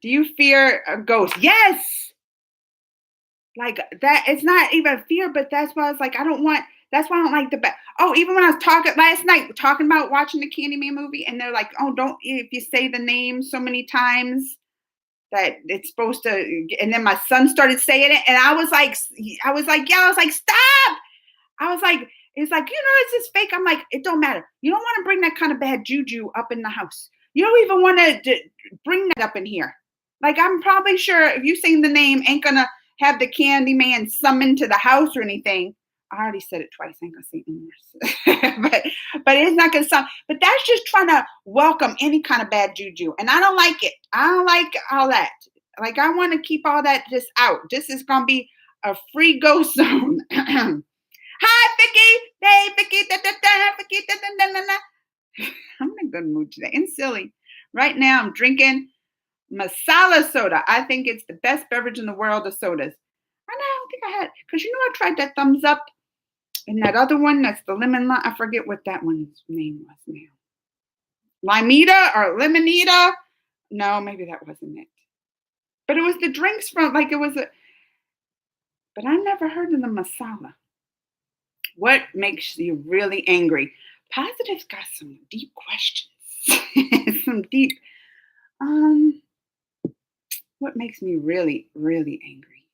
Do you fear a ghost? Yes. Like that, it's not even fear, but that's why I was like, I don't want. That's why I don't like the. Oh, even when I was talking last night, talking about watching the Candyman movie, and they're like, "Oh, don't if you say the name so many times that it's supposed to." And then my son started saying it, and yeah, I was like, stop. I was like, it's like, it's just fake. I'm like, it don't matter. You don't want to bring that kind of bad juju up in the house. You don't even want to bring that up in here. Like, I'm probably sure if you sing the name, ain't gonna have the candy man summoned to the house or anything. I already said it twice. I ain't gonna say it anymore. but it's not gonna sound. But that's just trying to welcome any kind of bad juju, and I don't like it. I don't like all that. Like, I want to keep all that just out. This is gonna be a free ghost zone. Hi, Vicky. Hey, Vicky. Da, da, da, Vicky. Da, da, da, da. I'm in a good mood today and silly. Right now, I'm drinking masala soda. I think it's the best beverage in the world of sodas. And I don't think I had, because I tried that thumbs up and that other one, that's the lemon lime. I forget what that one's name was now. Limita or Limonita? No, maybe that wasn't it. But it was the drinks from like it was a but I never heard of the masala. What makes you really angry? Positive's got some deep questions. Some deep um what makes me really, really angry?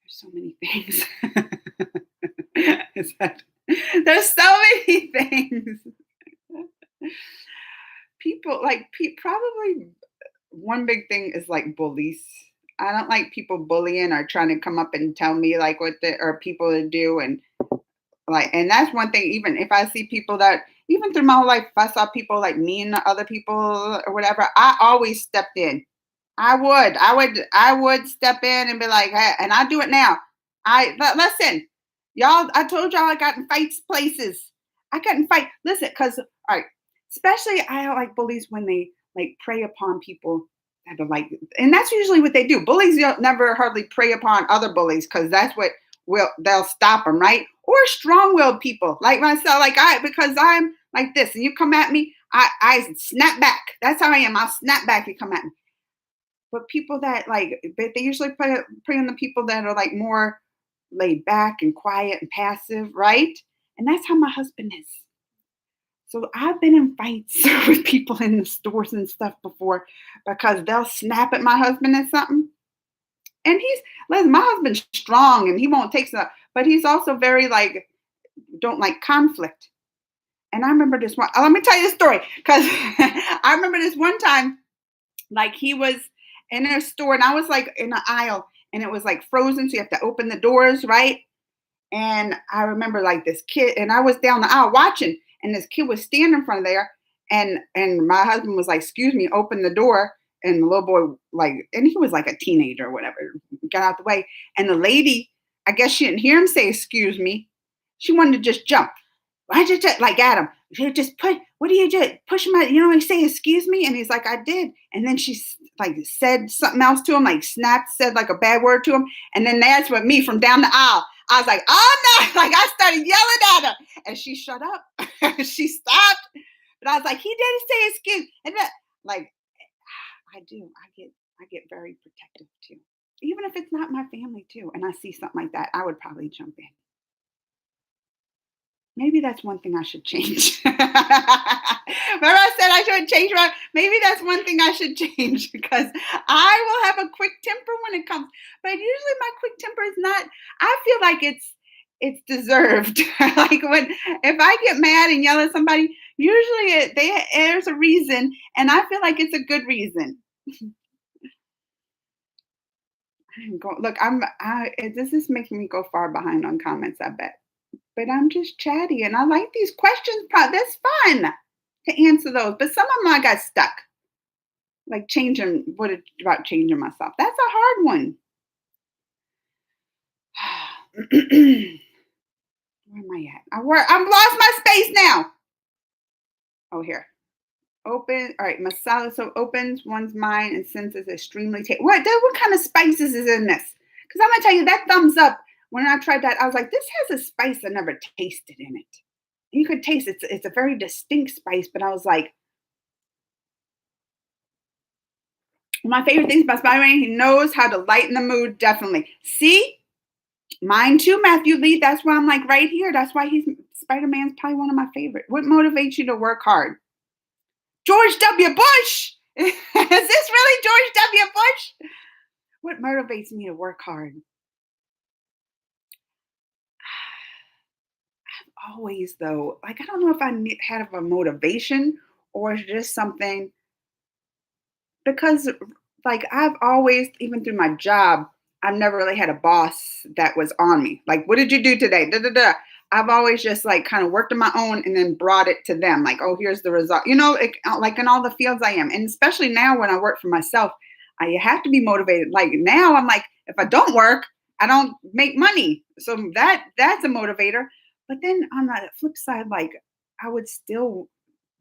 There's so many things. Is that, there's so many things. People like probably one big thing is like bullies. I don't like people bullying or trying to come up and tell me like what the or people to do and like and that's one thing even if I see people that even through my whole life if I saw people like mean to other people or whatever, I always stepped in. I would step in and be like, hey, and I do it now. Listen, y'all. I told y'all I got in fights places. I got in fight. Listen, because all right, especially I don't like bullies when they like prey upon people that are like, and that's usually what they do. Bullies don't never hardly prey upon other bullies because that's what will they'll stop them, right? Or strong-willed people like myself, like I because I'm like this, and you come at me, I snap back. That's how I am. I'll snap back. If you come at me. But people that like, but they usually prey on the people that are like more laid back and quiet and passive, right? And that's how my husband is. So I've been in fights with people in the stores and stuff before because they'll snap at my husband and something. And listen, my husband's strong and he won't take stuff, but he's also very like, don't like conflict. And I remember this one, let me tell you a story because I remember this one time like he was in a store and I was like in an aisle and it was like frozen. So you have to open the doors, right? And I remember like this kid and I was down the aisle watching and this kid was standing in front of there and my husband was like, excuse me, open the door. And the little boy like, and he was like a teenager or whatever, got out the way. And the lady, I guess she didn't hear him say, excuse me. She wanted to just jump. Why'd you just like Adam? You just what do you do? Push him out, you know, he say, excuse me. And he's like, I did. And then she like said something else to him, like snapped, said like a bad word to him. And then that's what me from down the aisle. I was like, oh no, like I started yelling at her. And she shut up. She stopped. But I was like, he didn't say excuse. And then like I do. I get very protective too. Even if it's not my family too. And I see something like that, I would probably jump in. Maybe that's one thing I should change. Remember I said I should change my maybe that's one thing I should change because I will have a quick temper when it comes. But usually my quick temper is not I feel like it's deserved. Like when if I get mad and yell at somebody, usually there's a reason and I feel like it's a good reason. Look, this is making me go far behind on comments, I bet. But I'm just chatty and I like these questions. That's fun to answer those. But some of them I got stuck. Like changing about changing myself. That's a hard one. Where am I at? I've lost my space now. Oh, here. Open. All right, masala. So opens one's mind and senses extremely. What kind of spices is in this? Because I'm gonna tell you that thumbs up. When I tried that, I was like, this has a spice I never tasted in it. You could taste it's a very distinct spice, but I was like, my favorite things about Spider-Man, he knows how to lighten the mood, definitely. See? Mine too, Matthew Lee. That's why I'm like right here. That's why Spider-Man's probably one of my favorite. What motivates you to work hard? George W. Bush. Is this really George W. Bush? What motivates me to work hard? Always though, like I don't know if had a motivation or it's just something because like I've always even through my job I've never really had a boss that was on me like what did you do today da, da, da. I've always just like kind of worked on my own and then brought it to them like oh here's the result like in all the fields I am and especially now when I work for myself I have to be motivated like now I'm like if I don't work I don't make money so that's a motivator but then on the flip side like I would still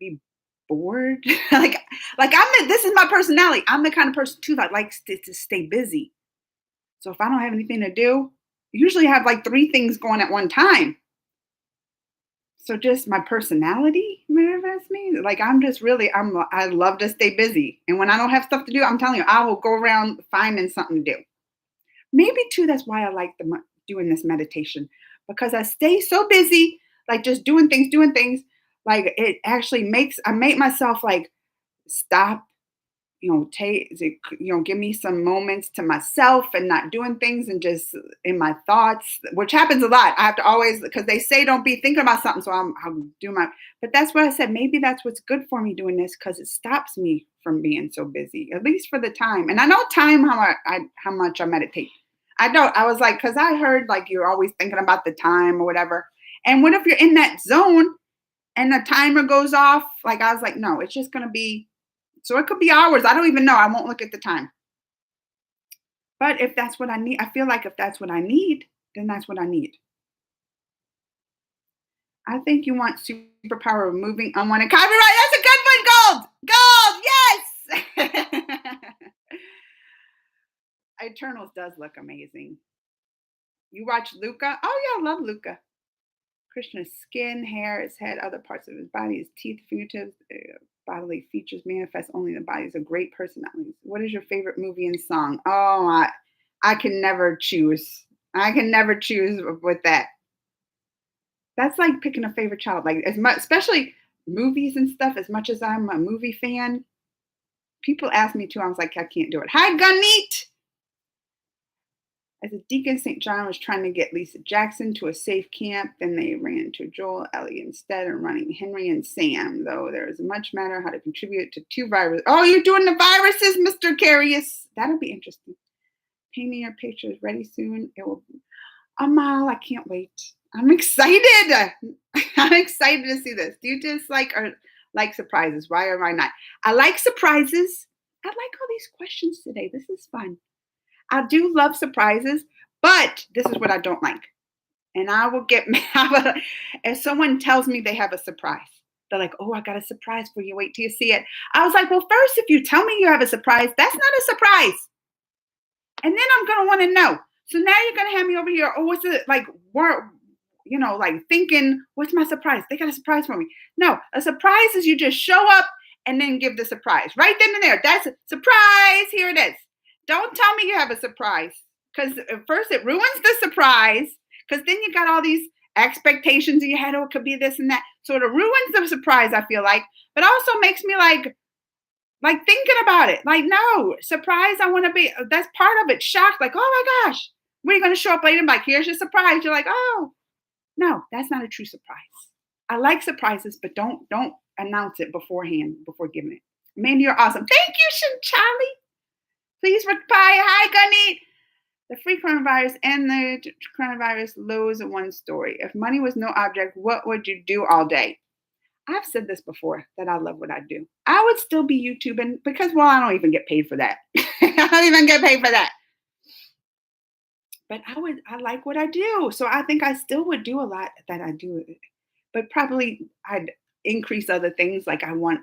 be bored. This is my personality. I'm the kind of person too that likes to stay busy. So if I don't have anything to do, usually I have like 3 things going at one time. So just my personality, maybe that's me. Like I'm just really, I love to stay busy. And when I don't have stuff to do, I'm telling you, I will go around finding something to do. Maybe too, that's why I like doing this meditation because I stay so busy, like just doing things. Like it actually I make myself like stop, give me some moments to myself and not doing things and just in my thoughts, which happens a lot. I have to always, because they say don't be thinking about something. So I'm doing but that's what I said. Maybe that's what's good for me doing this because it stops me from being so busy, at least for the time. And I know time how much I meditate. I don't, I was like, because I heard like you're always thinking about the time or whatever. And what if you're in that zone and the timer goes off? Like I was like, no, it's just going to be, so it could be hours. I don't even know. I won't look at the time. But if that's what I need, I feel like if that's what I need, then that's what I need. I think you want superpower of moving unwanted copyright. That's a good one. Gold. Gold. Yes. Eternals does look amazing. You watch Luca? Oh yeah, I love Luca. Krishna's skin, hair, his head, other parts of his body, his teeth, fingertips, bodily features manifest only the body. Is a great personality. What is your favorite movie and song? Oh, I can never choose. I can never choose with that. That's like picking a favorite child. Like as much, especially movies and stuff. As much as I'm a movie fan, people ask me to. I was like, I can't do it. Hi, Gunneat. As a deacon, St. John was trying to get Lisa Jackson to a safe camp. Then they ran into Joel, Ellie instead, and running Henry and Sam. Though there is much matter how to contribute to 2 viruses. Oh, you're doing the viruses, Mr. Carius. That'll be interesting. Painting your pictures ready soon. It will. Amal, I can't wait. I'm excited. I'm excited to see this. Do you just like surprises? Why or why not? I like surprises. I like all these questions today. This is fun. I do love surprises, but this is what I don't like. And I will get mad if someone tells me they have a surprise. They're like, oh, I got a surprise for you. Wait till you see it. I was like, well, first, if you tell me you have a surprise, that's not a surprise. And then I'm going to want to know. So now you're going to have me over here. Oh, what's it like? Like thinking, what's my surprise? They got a surprise for me. No, a surprise is you just show up and then give the surprise right then and there. That's a surprise. Here it is. Don't tell me you have a surprise because first it ruins the surprise because then you got all these expectations in your head. Oh, it could be this and that. So it ruins the surprise, I feel like, but also makes me like thinking about it. Like, no, surprise. I want to be, that's part of it. Shocked. Like, oh my gosh, when are you going to show up later? And like, here's your surprise. You're like, oh, no, that's not a true surprise. I like surprises, but don't announce it beforehand before giving it. Mandy, you're awesome. Thank you, Charlie. Please reply. Hi, Gunny. The free coronavirus and the coronavirus lows in one story. If money was no object, what would you do all day? I've said this before that I love what I do. I would still be YouTubing because, well, I don't even get paid for that. I don't even get paid for that. But I like what I do. So I think I still would do a lot that I do. But probably I'd increase other things. Like I want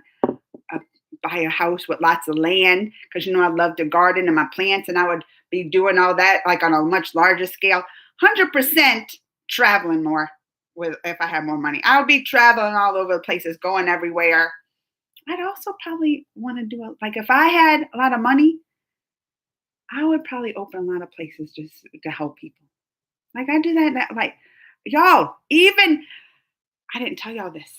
buy a house with lots of land because I love to garden and my plants, and I would be doing all that like on a much larger scale. 100% traveling more if I had more money. I would be traveling all over the places, going everywhere. I'd also probably want to do like if I had a lot of money, I would probably open a lot of places just to help people. Like I do that like y'all. Even I didn't tell y'all this.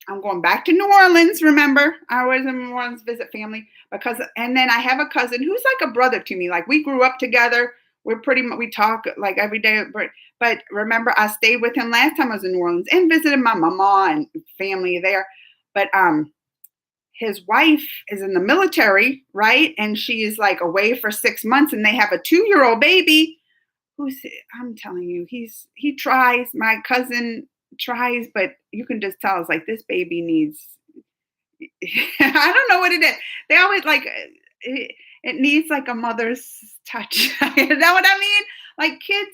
I'm going back to New Orleans. Remember, I was in New Orleans visit family and then I have a cousin who's like a brother to me. Like we grew up together. We talk like every day. But remember, I stayed with him last time I was in New Orleans and visited my mama and family there. But his wife is in the military, right? And she is like away for 6 months, and they have a 2-year-old baby. I'm telling you, he tries. My cousin tries, but you can just tell it's like this baby needs I don't know what it is. They always like it needs like a mother's touch. You know what I mean? Like kids,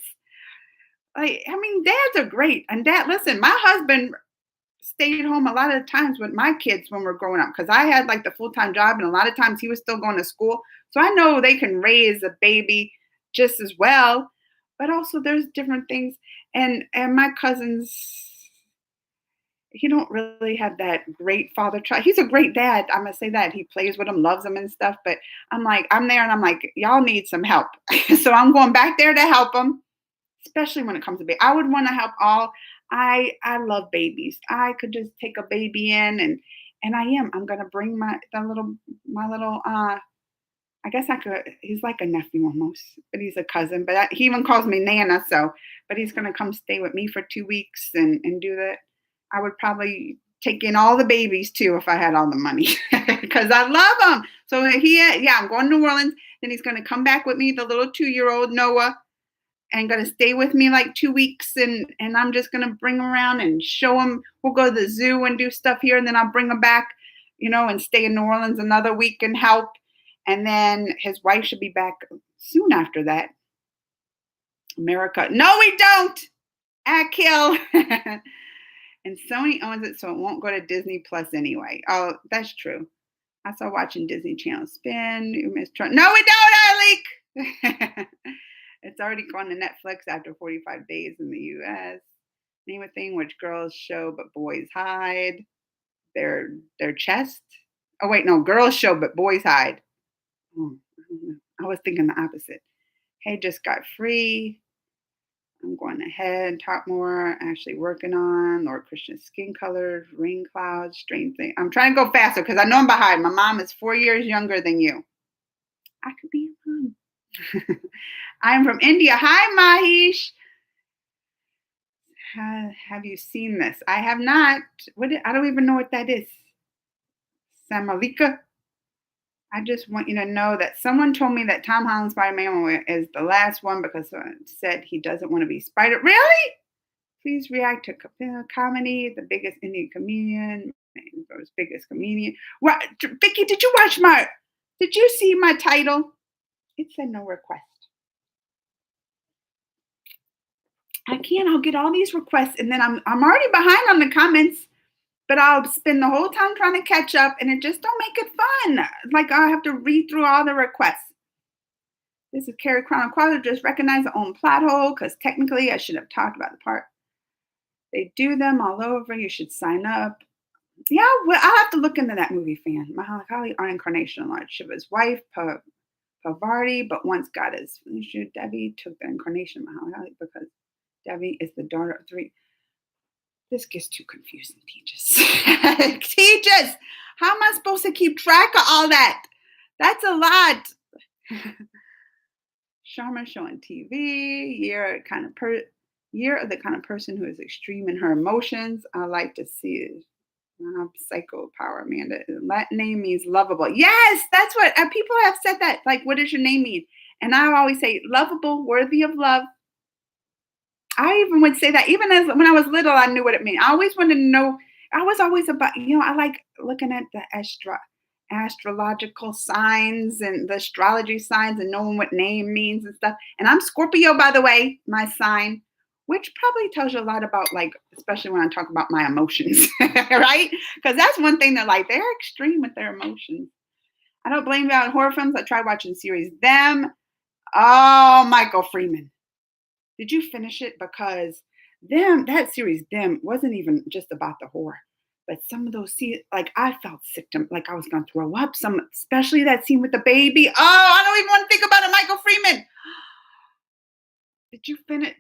dads are great. And listen, my husband stayed home a lot of times with my kids when we're growing up because I had like the full-time job, and a lot of times he was still going to school. So I know they can raise a baby just as well. But also there's different things. And my cousins, he don't really have that great father child. He's a great dad. I'm gonna say that. He plays with him, loves him and stuff. But I'm like, I'm there and I'm like, y'all need some help. So I'm going back there to help him, especially when it comes to baby. I would want to help all. I love babies. I could just take a baby in and I am. I'm gonna bring my little I guess I could. He's like a nephew almost, but he's a cousin. But he even calls me Nana. So, but he's gonna come stay with me for 2 weeks and do that. I would probably take in all the babies too if I had all the money because I love them. So yeah, I'm going to New Orleans. Then he's gonna come back with me, the little 2-year-old Noah, and gonna stay with me like 2 weeks, and I'm just gonna bring him around and show him. We'll go to the zoo and do stuff here, and then I'll bring him back, and stay in New Orleans another week and help. And then his wife should be back soon after that. America. No, we don't. Kill. And Sony owns it, so it won't go to Disney Plus anyway. Oh, that's true. I saw watching Disney Channel spin. You missed Trump. No, we don't, Alec. It's already gone to Netflix after 45 days in the U.S. Name a thing which girls show but boys hide. Their chest. Oh wait, no, girls show but boys hide. Oh, I was thinking the opposite. Hey, just got free. I'm going ahead. Talk more. Actually working on Lord Christian skin colors, rain clouds, strange thing. I'm trying to go faster because I know I'm behind. My mom is 4 years younger than you. I could be your mom. I'm from India. Hi, Mahish. Have you seen this? I have not. I don't even know what that is. Samalika. I just want you to know that someone told me that Tom Holland Spider-Man is the last one because someone said he doesn't want to be Spider. Really? Please react to comedy. The biggest Indian comedian. Biggest comedian. What? Vicky, did you see my title? It said no request. I can't. I'll get all these requests and then I'm already behind on the comments. But I'll spend the whole time trying to catch up, and it just don't make it fun. Like I have to read through all the requests. This is Carrie Chronicler. Just recognize the own plot hole, because technically I should have talked about the part. They do them all over. You should sign up. Yeah, well, I'll have to look into that movie fan. Mahalakali, our incarnation, Lord Shiva's wife, Pavarti, but once got his Devi took the incarnation of Mahalakali because Devi is the daughter of 3. This gets too confusing, Tejas. Tejas, how am I supposed to keep track of all that? That's a lot. Sharma showing TV. Year of the kind of person who is extreme in her emotions. I like to see psycho power, Amanda. Latin name means lovable. Yes, that's what people have said that. Like, what does your name mean? And I always say lovable, worthy of love. I even would say that even as when I was little, I knew what it meant. I always wanted to know. I was always about, I like looking at the astrological signs and the astrology signs and knowing what name means and stuff. And I'm Scorpio, by the way, my sign, which probably tells you a lot about, like, especially when I talk about my emotions, right? Because that's one thing that, like, they're extreme with their emotions. I don't blame you on horror films. I tried watching series Them. Oh, Michael Freeman. Did you finish it? Because that series, Them, wasn't even just about the horror. But some of those scenes, like I felt sick, like I was going to throw up. Especially that scene with the baby. Oh, I don't even want to think about it, Michael Freeman. Did you finish?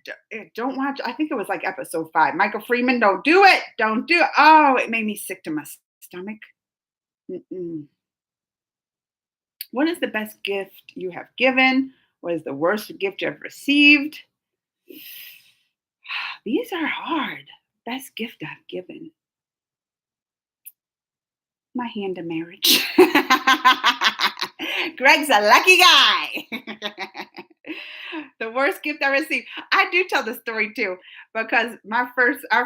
Don't watch. I think it was like episode 5. Michael Freeman, don't do it. Don't do it. Oh, it made me sick to my stomach. Mm-mm. What is the best gift you have given? What is the worst gift you have received? These are hard. Best gift I've given. My hand in marriage. Greg's a lucky guy. The worst gift I received. I do tell the story too, because our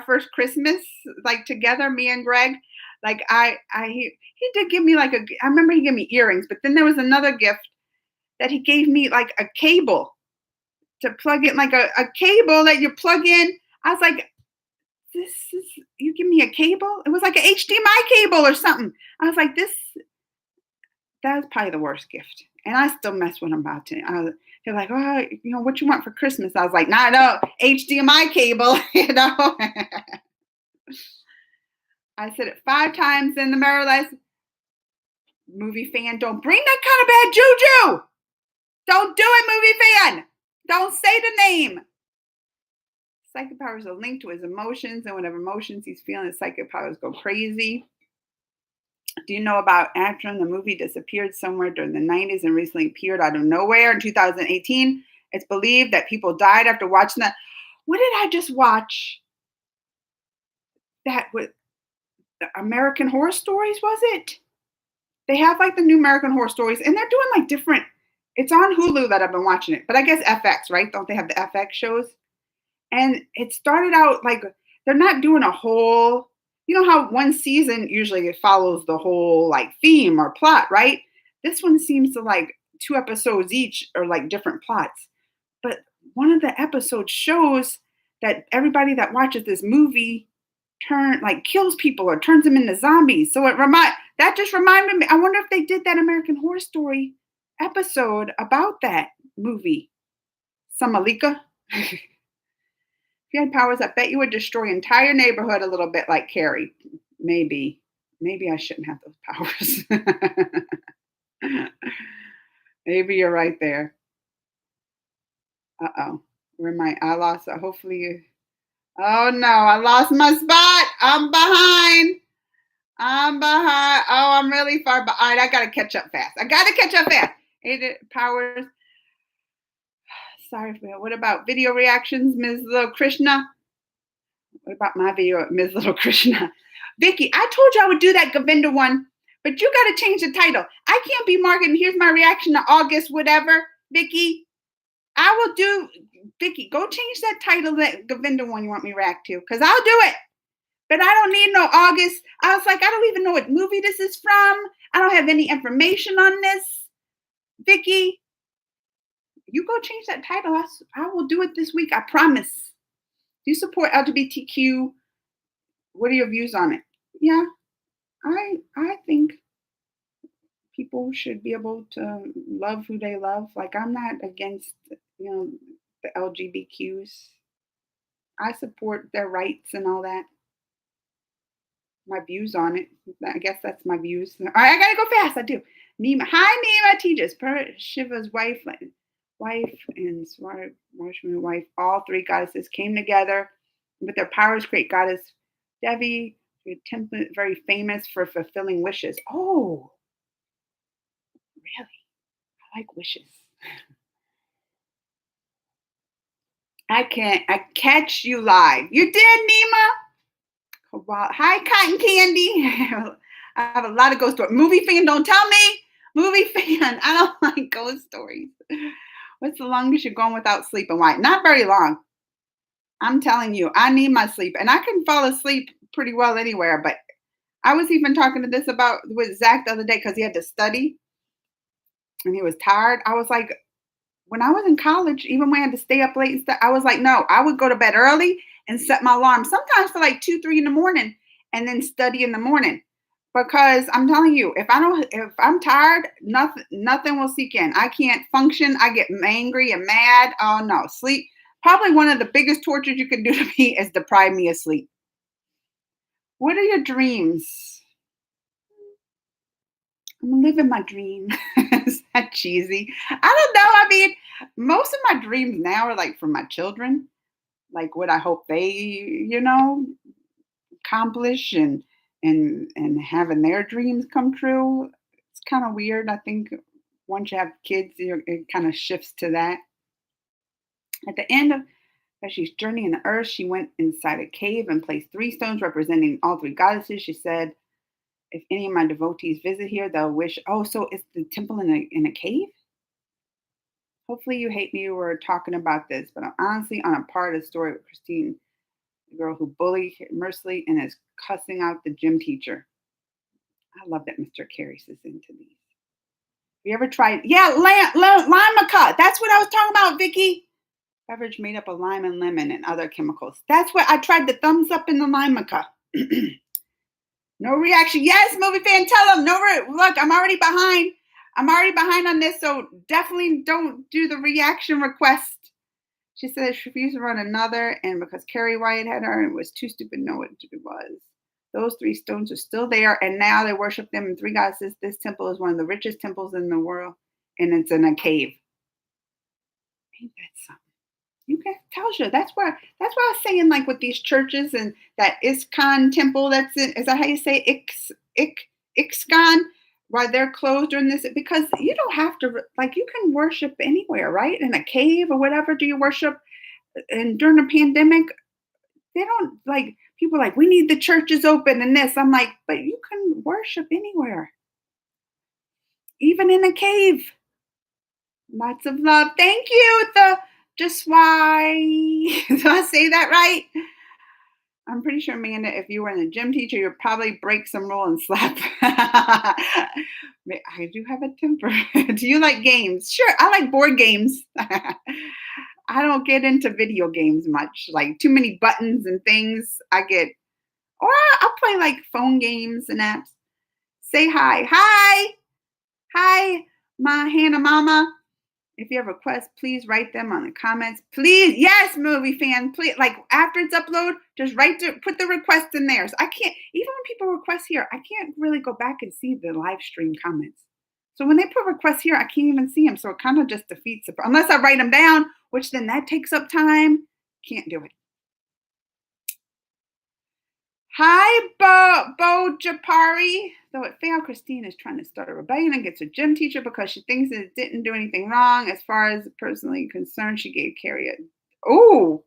first Christmas, like together, me and Greg, like he did give me I remember he gave me earrings, but then there was another gift that he gave me, like a cable to plug in, like a cable that you plug in. I was like, you give me a cable? It was like an HDMI cable or something. I was like, that was probably the worst gift. And I still mess with him about it. They're like, oh, what you want for Christmas? I was like, no, HDMI cable, I said it 5 times in the mirror last movie fan. Don't bring that kind of bad juju. Don't do it, movie fan. Don't say the name. Psychic powers are linked to his emotions, and whatever emotions he's feeling, his psychic powers go crazy. Do you know about Actron? The movie disappeared somewhere during the 90s and recently appeared out of nowhere in 2018. It's believed that people died after watching that. What did I just watch? That was American Horror Stories, was it? They have like the new American Horror Stories, and they're doing like different. It's on Hulu that I've been watching it, but I guess FX, right? Don't they have the FX shows? And it started out like they're not doing a whole, you know how one season usually it follows the whole like theme or plot, right? This one seems to like 2 episodes each are like different plots. But one of the episodes shows that everybody that watches this movie kills people or turns them into zombies. So that just reminded me. I wonder if they did that American Horror Story episode about that movie. Samalika. If you had powers, I bet you would destroy entire neighborhood a little bit like Carrie. Maybe I shouldn't have those powers. Maybe you're right there. Uh-oh. I lost it. Hopefully you. Oh no, I lost my spot. I'm behind. Oh, I'm really far behind. I gotta catch up fast. Aided powers. Sorry, what about video reactions, Ms. Little Krishna? What about my video, Ms. Little Krishna? Vicky, I told you I would do that Govinda one, but you gotta change the title. I can't be marketing. Here's my reaction to August, whatever. Vicky, I will do. Vicky, go change that title, that Govinda one you want me to react to, because I'll do it. But I don't need no August. I was like, I don't even know what movie this is from. I don't have any information on this. Vicky, you go change that title. I will do it this week. I promise. Do you support LGBTQ? What are your views on it? Yeah, I think people should be able to love who they love. Like I'm not against, the LGBTQs. I support their rights and all that. My views on it. I guess that's my views. All right, I gotta go fast. I do. Nima. Hi, Nima Tejas. Shiva's wife and Swarashmi wife, all 3 goddesses came together with their powers create goddess Devi, template very famous for fulfilling wishes. Oh, really? I like wishes. I catch you live. You did, Nima? Hi, Cotton Candy. I have a lot of ghost stories. Movie fan, don't tell me. Movie fan, I don't like ghost stories. What's the longest you're going without sleep and why? Not very long. I'm telling you, I need my sleep. And I can fall asleep pretty well anywhere. But I was even talking to this about with Zach the other day because he had to study and he was tired. I was like, when I was in college, even when I had to stay up late and stuff, I was like, no, I would go to bed early and set my alarm sometimes for like 2, 3 in the morning and then study in the morning. Because I'm telling you, if I'm tired, nothing will sink in. I can't function. I get angry and mad. Oh no, sleep. Probably one of the biggest tortures you can do to me is deprive me of sleep. What are your dreams? I'm living my dream. Is that cheesy? I don't know. I mean, most of my dreams now are like for my children, like what I hope they, accomplish and having their dreams come true. It's kind of weird. I think once you have kids, it kind of shifts to that. At the end of as she's journeying the earth, she went inside a cave and placed 3 stones representing all 3 goddesses. She said, if any of my devotees visit here, they'll wish. Oh, so it's the temple in a cave? Hopefully you hate me. We're talking about this, but I'm honestly on a part of the story with Christine, the girl who bullied mercilessly and is cussing out the gym teacher. I love that Mr. Carries is into these. Have you ever tried? Yeah, Limeca. That's what I was talking about, Vicky. Beverage made up of lime and lemon and other chemicals. That's what I tried the thumbs up in the Limeca. No reaction. Yes, movie fan, tell them. Look, I'm already behind. On this, so definitely don't do the reaction request. She said she refused to run another, and because Carrie White had her, and it was too stupid to know what it was. Those three stones are still there, and now they worship them in three goddesses. This temple is one of the richest temples in the world, and it's in a cave. Ain't that something? You can tells you that's why I was saying, like, with these churches and that ISKCON temple, that's it. Is that how you say ISKCON? Why they're closed during this? Because you don't have to, like, you can worship anywhere, right? In a cave or whatever. Do you worship? And during the pandemic, they don't, like, people are like, we need the churches open and this. I'm like, but you can worship anywhere, even in a cave. Lots of love. Thank you. The just why did I say that right? I'm pretty sure, Amanda, if you were in a gym teacher, you'd probably break some rule and slap. I do have a temper. Do you like games? Sure, I like board games. I don't get into video games much, like too many buttons and things. Or I'll play like phone games and apps. Say hi. Hi. Hi, my Hannah Mama. If you have requests, please write them on the comments. Please, yes, movie fan, please. Like after it's uploaded, just put the request in there. So I can't, even when people request here, I can't really go back and see the live stream comments. So when they put requests here, I can't even see them. So it kind of just defeats the, unless I write them down, which then that takes up time. Can't do it. Hi, Bo Japari. Though it failed, Christine is trying to start a rebellion against her gym teacher because she thinks it didn't do anything wrong. As far as personally concerned, she gave Carrie a. Oh!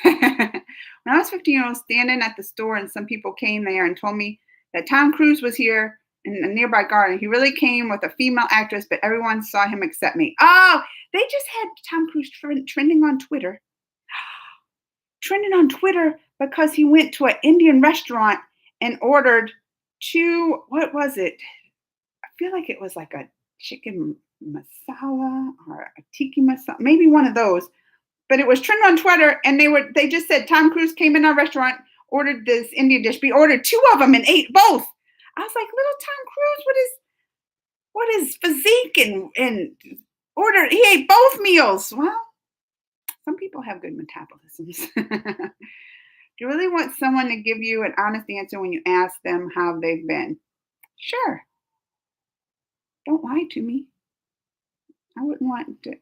When I was 15 years old, standing at the store, and some people came there and told me that Tom Cruise was here in a nearby garden. He really came with a female actress, but everyone saw him except me. Oh, they just had Tom Cruise trending on Twitter. Trending on Twitter because he went to an Indian restaurant and ordered what was it? I feel like it was like a chicken masala or a tiki masala, maybe one of those. But it was trending on Twitter, and they just said Tom Cruise came in our restaurant, ordered this Indian dish. We ordered two of them and ate both. I was like, little Tom Cruise, what is physique and ordered? He ate both meals. Well, some people have good metabolisms. Do you really want someone to give you an honest answer when you ask them how they've been? Sure. Don't lie to me. I wouldn't want to.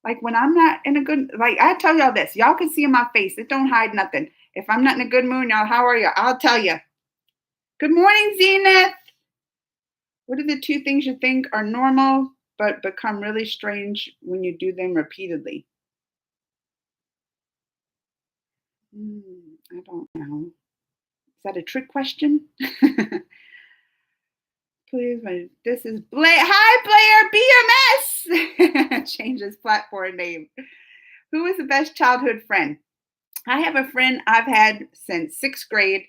Like when I'm not in a good, like I tell y'all this, y'all can see in my face. It don't hide nothing. If I'm not in a good mood, y'all, how are you? I'll tell you. Good morning, Zenith. What are the two things you think are normal but become really strange when you do them repeatedly? I don't know. Is that a trick question? Please, this is Blair. Hi, Blair BMS. Change his platform name. Who is the best childhood friend? I have a friend I've had since 6th grade.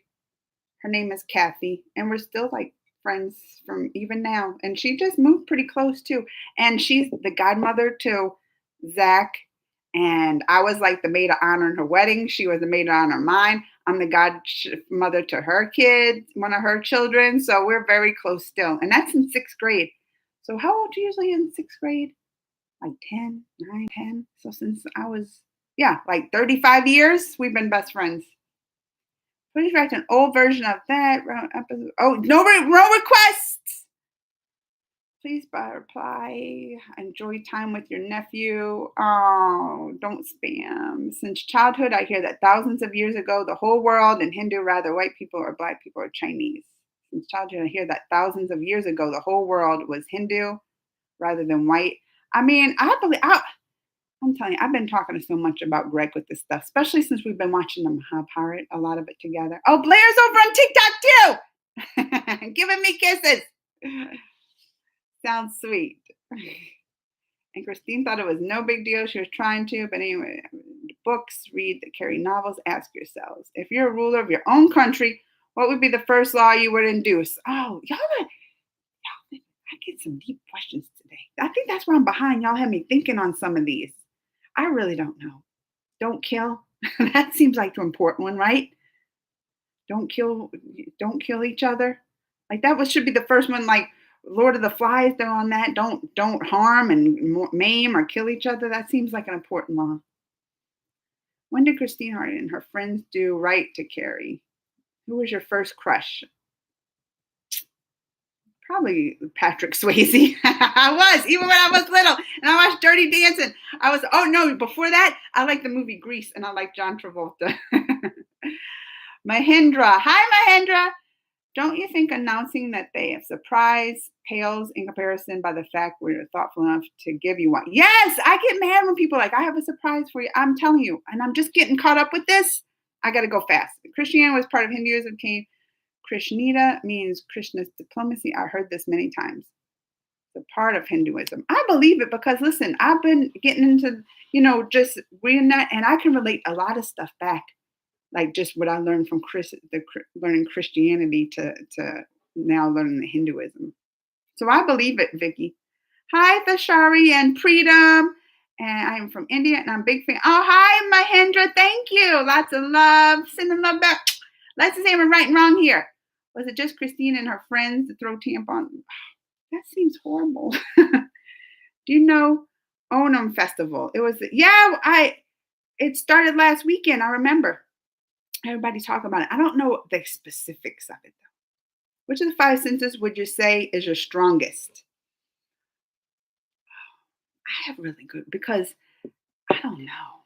Her name is Kathy, and we're still like friends from even now. And she just moved pretty close too. And she's the godmother to Zach. And I was like the maid of honor in her wedding. She was the maid of honor in mine. I'm the godmother to her kid, one of her children. So we're very close still. And that's in 6th grade. So how old are you usually in 6th grade? Like 10, 9, 10. So since I was, like 35 years, we've been best friends. Please write an old version of that. Oh, no requests. Please reply. Enjoy time with your nephew. Oh, don't spam. Since childhood, I hear that thousands of years ago, the whole world in Hindu, rather white people or black people or Chinese. Since childhood, I hear that thousands of years ago, the whole world was Hindu rather than white. I mean, I'm telling you, I've been talking so much about Greg with this stuff, especially since we've been watching the Mahabharata, a lot of it together. Oh, Blair's over on TikTok too, giving me kisses. Sounds sweet. And Christine thought it was no big deal. She was trying to, but anyway, books, read the Carrie novels, ask yourselves, if you're a ruler of your own country, what would be the first law you would induce? Oh, I get some deep questions today. I think that's where I'm behind. Y'all have me thinking on some of these. I really don't know. Don't kill. That seems like the important one, right? Don't kill each other. Like that should be the first one, like Lord of the Flies, they're on that. Don't harm and maim or kill each other. That seems like an important law. When did Christine Hart and her friends do right to Carrie? Who was your first crush? Probably Patrick Swayze. I was, even when I was little, and I watched Dirty Dancing. I was, oh no, before that, I liked the movie Grease, and I liked John Travolta. Mahindra. Hi, Mahindra. Don't you think announcing that they have surprise pales in comparison by the fact we're thoughtful enough to give you one? Yes, I get mad when people are like, I have a surprise for you. I'm telling you, and I'm just getting caught up with this. I got to go fast. Christianity was part of Hinduism, came Krishnita means Krishna's diplomacy. I heard this many times. The part of Hinduism. I believe it because listen, I've been getting into, just reading that, and I can relate a lot of stuff back, like just what I learned from learning Christianity to now learning the Hinduism. So I believe it, Vicky. Hi, Thashari and Preetam. And I am from India, and I'm a big fan. Oh, hi, Mahendra. Thank you. Lots of love. Sending love back. Let's say I'm right and wrong here. Was it just Christine and her friends to throw tampon? That seems horrible. Do you know Onam Festival? It was, it started last weekend. I remember everybody talking about it. I don't know the specifics of it though. Which of the 5 senses would you say is your strongest? I have really good, because I don't know.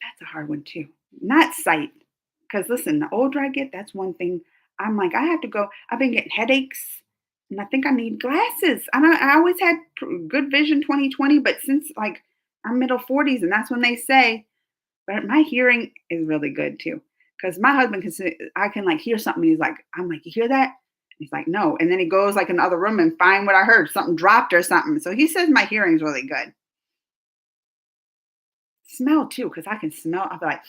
That's a hard one too. Not sight. Because listen, the older I get, that's one thing. I'm like, I have to go. I've been getting headaches, and I think I need glasses. I always had good vision 20/20, but since like I'm middle 40s, and that's when they say, but my hearing is really good too. Because my husband I can like hear something. He's like, I'm like, you hear that? He's like, no. And then he goes like in the other room and find what I heard. Something dropped or something. So he says my hearing's really good. Smell too, because I can smell. I'll be like,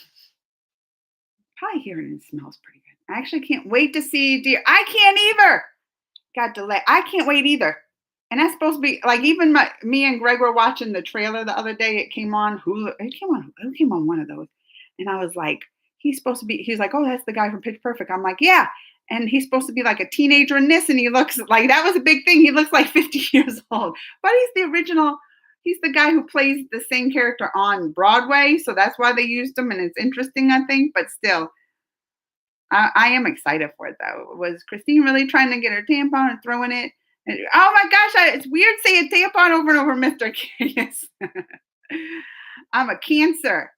probably hearing and smells pretty good. I actually can't wait to see deer. I can't either. Got delayed. I can't wait either. And that's supposed to be like even me and Greg were watching the trailer the other day. It came on Hulu. It came on one of those. And I was like, he's like, oh, that's the guy from Pitch Perfect. I'm like, yeah. And he's supposed to be like a teenager in this. And he looks like, that was a big thing. He looks like 50 years old. But he's the original. He's the guy who plays the same character on Broadway. So that's why they used him. And it's interesting, I think. But still, I am excited for it, though. Was Christine really trying to get her tampon and throwing it? And, oh my gosh, it's weird saying tampon over and over, Mr. Curious. I'm a Cancer.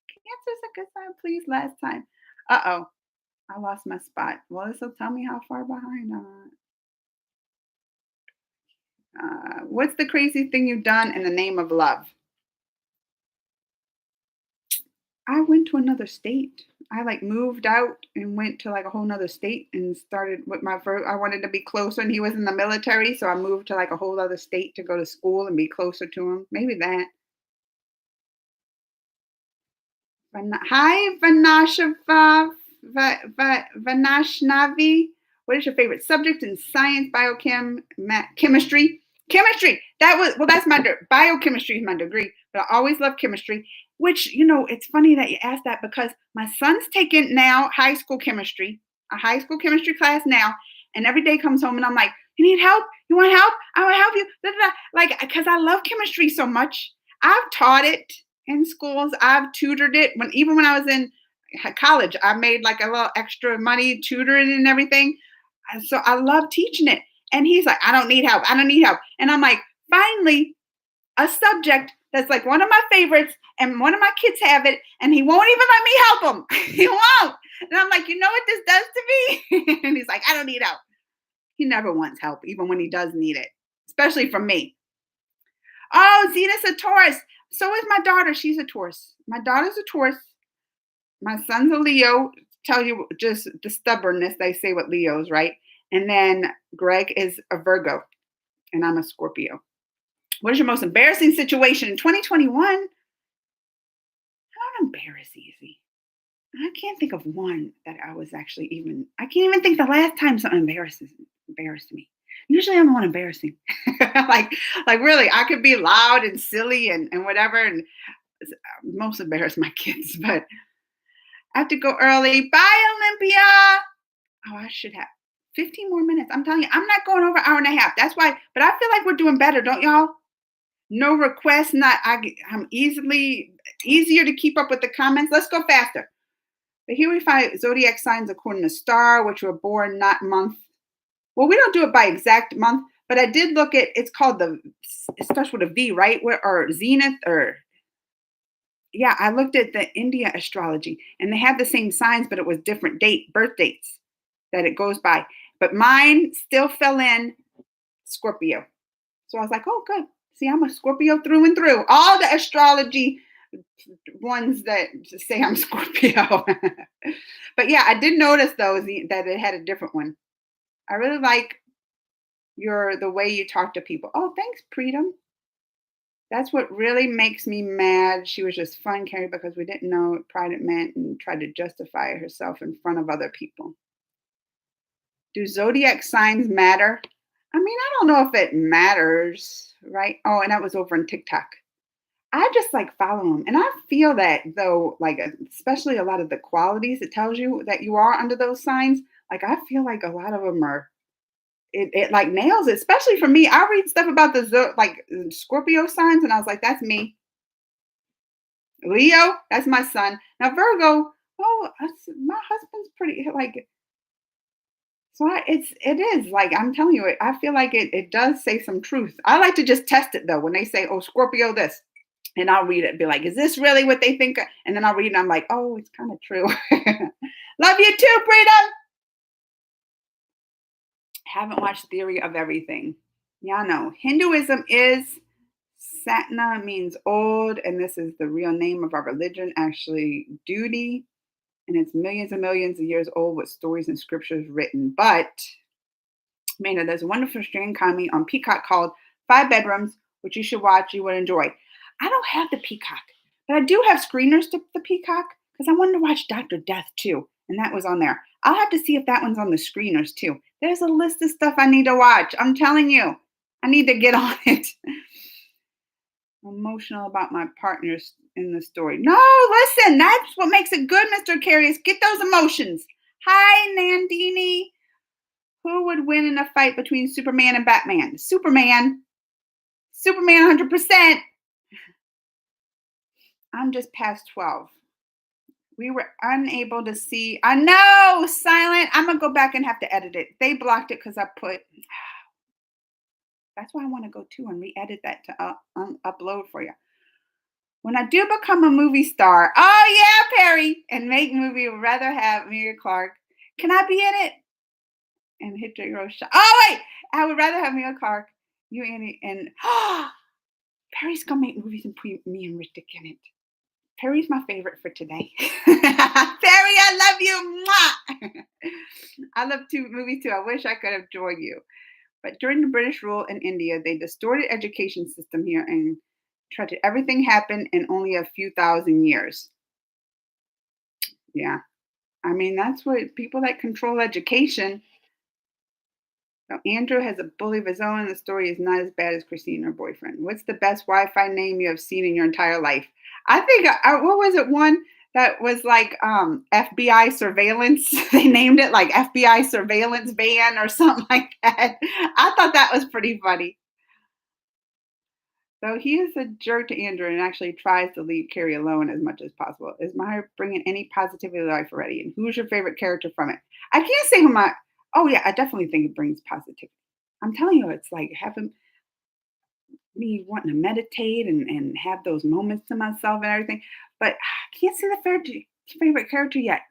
Cancer's a good sign, please, last time. Uh-oh, I lost my spot. Well, this will tell me how far behind I'm. What's the crazy thing you've done in the name of love? I went to another state. I like moved out and went to like a whole nother state and started with my first. I wanted to be closer, and he was in the military, so I moved to like a whole other state to go to school and be closer to him. Maybe that. Hi, Vanashnavi. What is your favorite subject in science, biochem, chemistry? Chemistry. That's my biochemistry is my degree, but I always love chemistry. Which it's funny that you asked that because my son's taking now high school chemistry, a high school chemistry class now, and every day comes home and I'm like, you need help? You want help? I will help you. Da, da, da. Like because I love chemistry so much. I've taught it in schools. I've tutored it even when I was in college. I made like a little extra money tutoring and everything. So I love teaching it. And he's like, I don't need help. I don't need help. And I'm like, finally, a subject that's like one of my favorites, and one of my kids have it, and he won't even let me help him. He won't. And I'm like, you know what this does to me? And he's like, I don't need help. He never wants help, even when he does need it, especially from me. Oh, Zena's a Taurus. So is my daughter. She's a Taurus. My daughter's a Taurus. My son's a Leo. Tell you just the stubbornness they say with Leos, right? And then Greg is a Virgo, and I'm a Scorpio. What is your most embarrassing situation in 2021? I don't embarrass easy. I can't think of one that I was actually I can't even think the last time something embarrassed me. Usually I'm the one embarrassing. like really, I could be loud and silly and whatever, and most embarrass my kids, but I have to go early. Bye, Olympia. Oh, I should have 15 more minutes. I'm telling you, I'm not going over an hour and a half. That's why, but I feel like we're doing better, don't y'all? No requests. I'm easier to keep up with the comments. Let's go faster. But here we find zodiac signs according to star, which were born not month. Well, we don't do it by exact month, but I did look at it's called it starts with a V, right? Where or zenith or yeah, I looked at the India astrology and they had the same signs, but it was different birth dates that it goes by. But mine still fell in Scorpio. So I was like, oh, good. See, I'm a Scorpio through and through. All the astrology ones that say I'm Scorpio. But yeah, I did notice though that it had a different one. I really like the way you talk to people. Oh, thanks, Preetam. That's what really makes me mad. She was just fun, Carrie, because we didn't know what pride it meant and tried to justify herself in front of other people. Do zodiac signs matter? I mean, I don't know if it matters, right? Oh, and that was over on TikTok. I just like follow them. And I feel that though, like, especially a lot of the qualities it tells you that you are under those signs, like, I feel like a lot of them are it like nails it, especially for me. I read stuff about like Scorpio signs, and I was like, that's me. Leo, that's my son. Now Virgo, oh, my husband's pretty like. So it is like I'm telling you, I feel like it does say some truth. I like to just test it though when they say, oh, Scorpio this, and I'll read it, and be like, is this really what they think? And then I'll read, and I'm like, oh, it's kind of true. Love you too, Freedom. Haven't watched Theory of Everything. Yeah, no. Hinduism is Satna means old, and this is the real name of our religion, actually, duty. And it's millions and millions of years old with stories and scriptures written. But, man, there's a wonderful stream coming on Peacock called Five Bedrooms, which you should watch. You would enjoy. I don't have the Peacock, but I do have screeners to the Peacock because I wanted to watch Dr. Death too. And that was on there. I'll have to see if that one's on the screeners too. There's a list of stuff I need to watch. I'm telling you, I need to get on it. Emotional about my partners in the story. No, listen, that's what makes it good, Mr. Carius. Get those emotions. Hi, Nandini. Who would win in a fight between Superman and Batman? Superman. Superman 100%. I'm just past 12. We were unable to see. I know, silent. I'm going to go back and have to edit it. They blocked it because I put. That's why I want to go too and re-edit that to upload for you. When I do become a movie star, oh yeah, Perry, and make movie, would rather have Amelia Clark. Can I be in it? And hit J. Rose. Oh wait, I would rather have Amelia Clark, you, Annie, and Perry's gonna make movies and put me and Rick in it. Perry's my favorite for today. Perry, I love you. Mwah! I love movies too. I wish I could have joined you. But during the British rule in India, they distorted education system here and tried to everything happen in only a few thousand years. Yeah. I mean, that's what people that control education. So Andrew has a bully of his own, and the story is not as bad as Christine, her boyfriend. What's the best Wi-Fi name you have seen in your entire life? I think, what was it? One that was like FBI surveillance. They named it like FBI surveillance van or something like that. I thought that was pretty funny. So he is a jerk to Andrew and actually tries to leave Carrie alone as much as possible. Is Meyer bringing any positivity to life already? And who's your favorite character from it? I can't say who my. Oh yeah, I definitely think it brings positivity. I'm telling you, it's like having me wanting to meditate and have those moments to myself and everything. But I can't say the favorite character yet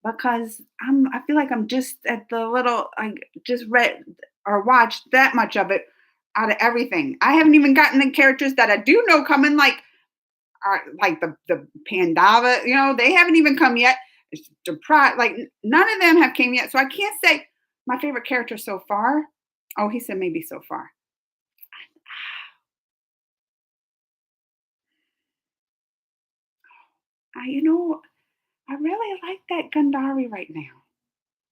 because I feel like I'm just at the little I just read or watched that much of it out of everything. I haven't even gotten the characters that I do know coming like the Pandava, they haven't even come yet. It's deprived, like none of them have came yet. So I can't say my favorite character so far. Oh, he said maybe so far. I really like that Gandhari right now.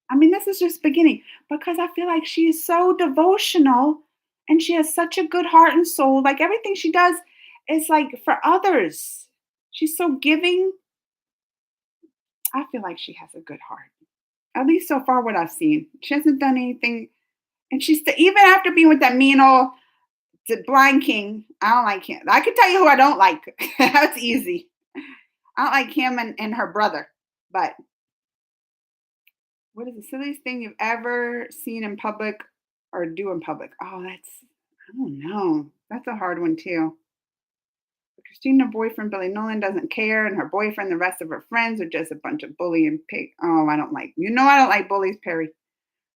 I mean, this is just beginning because I feel like she is so devotional and she has such a good heart and soul. Like everything she does is like for others. She's so giving. I feel like she has a good heart. At least so far, what I've seen. She hasn't done anything. And she's even after being with that mean old blind king, I don't like him. I can tell you who I don't like. That's easy. I don't like him and her brother. But what is the silliest thing you've ever seen in public or do in public? Oh, I don't know. That's a hard one too. Christina boyfriend Billy Nolan doesn't care, and her boyfriend, the rest of her friends are just a bunch of bullying pig. Oh, I don't like. I don't like bullies, Perry.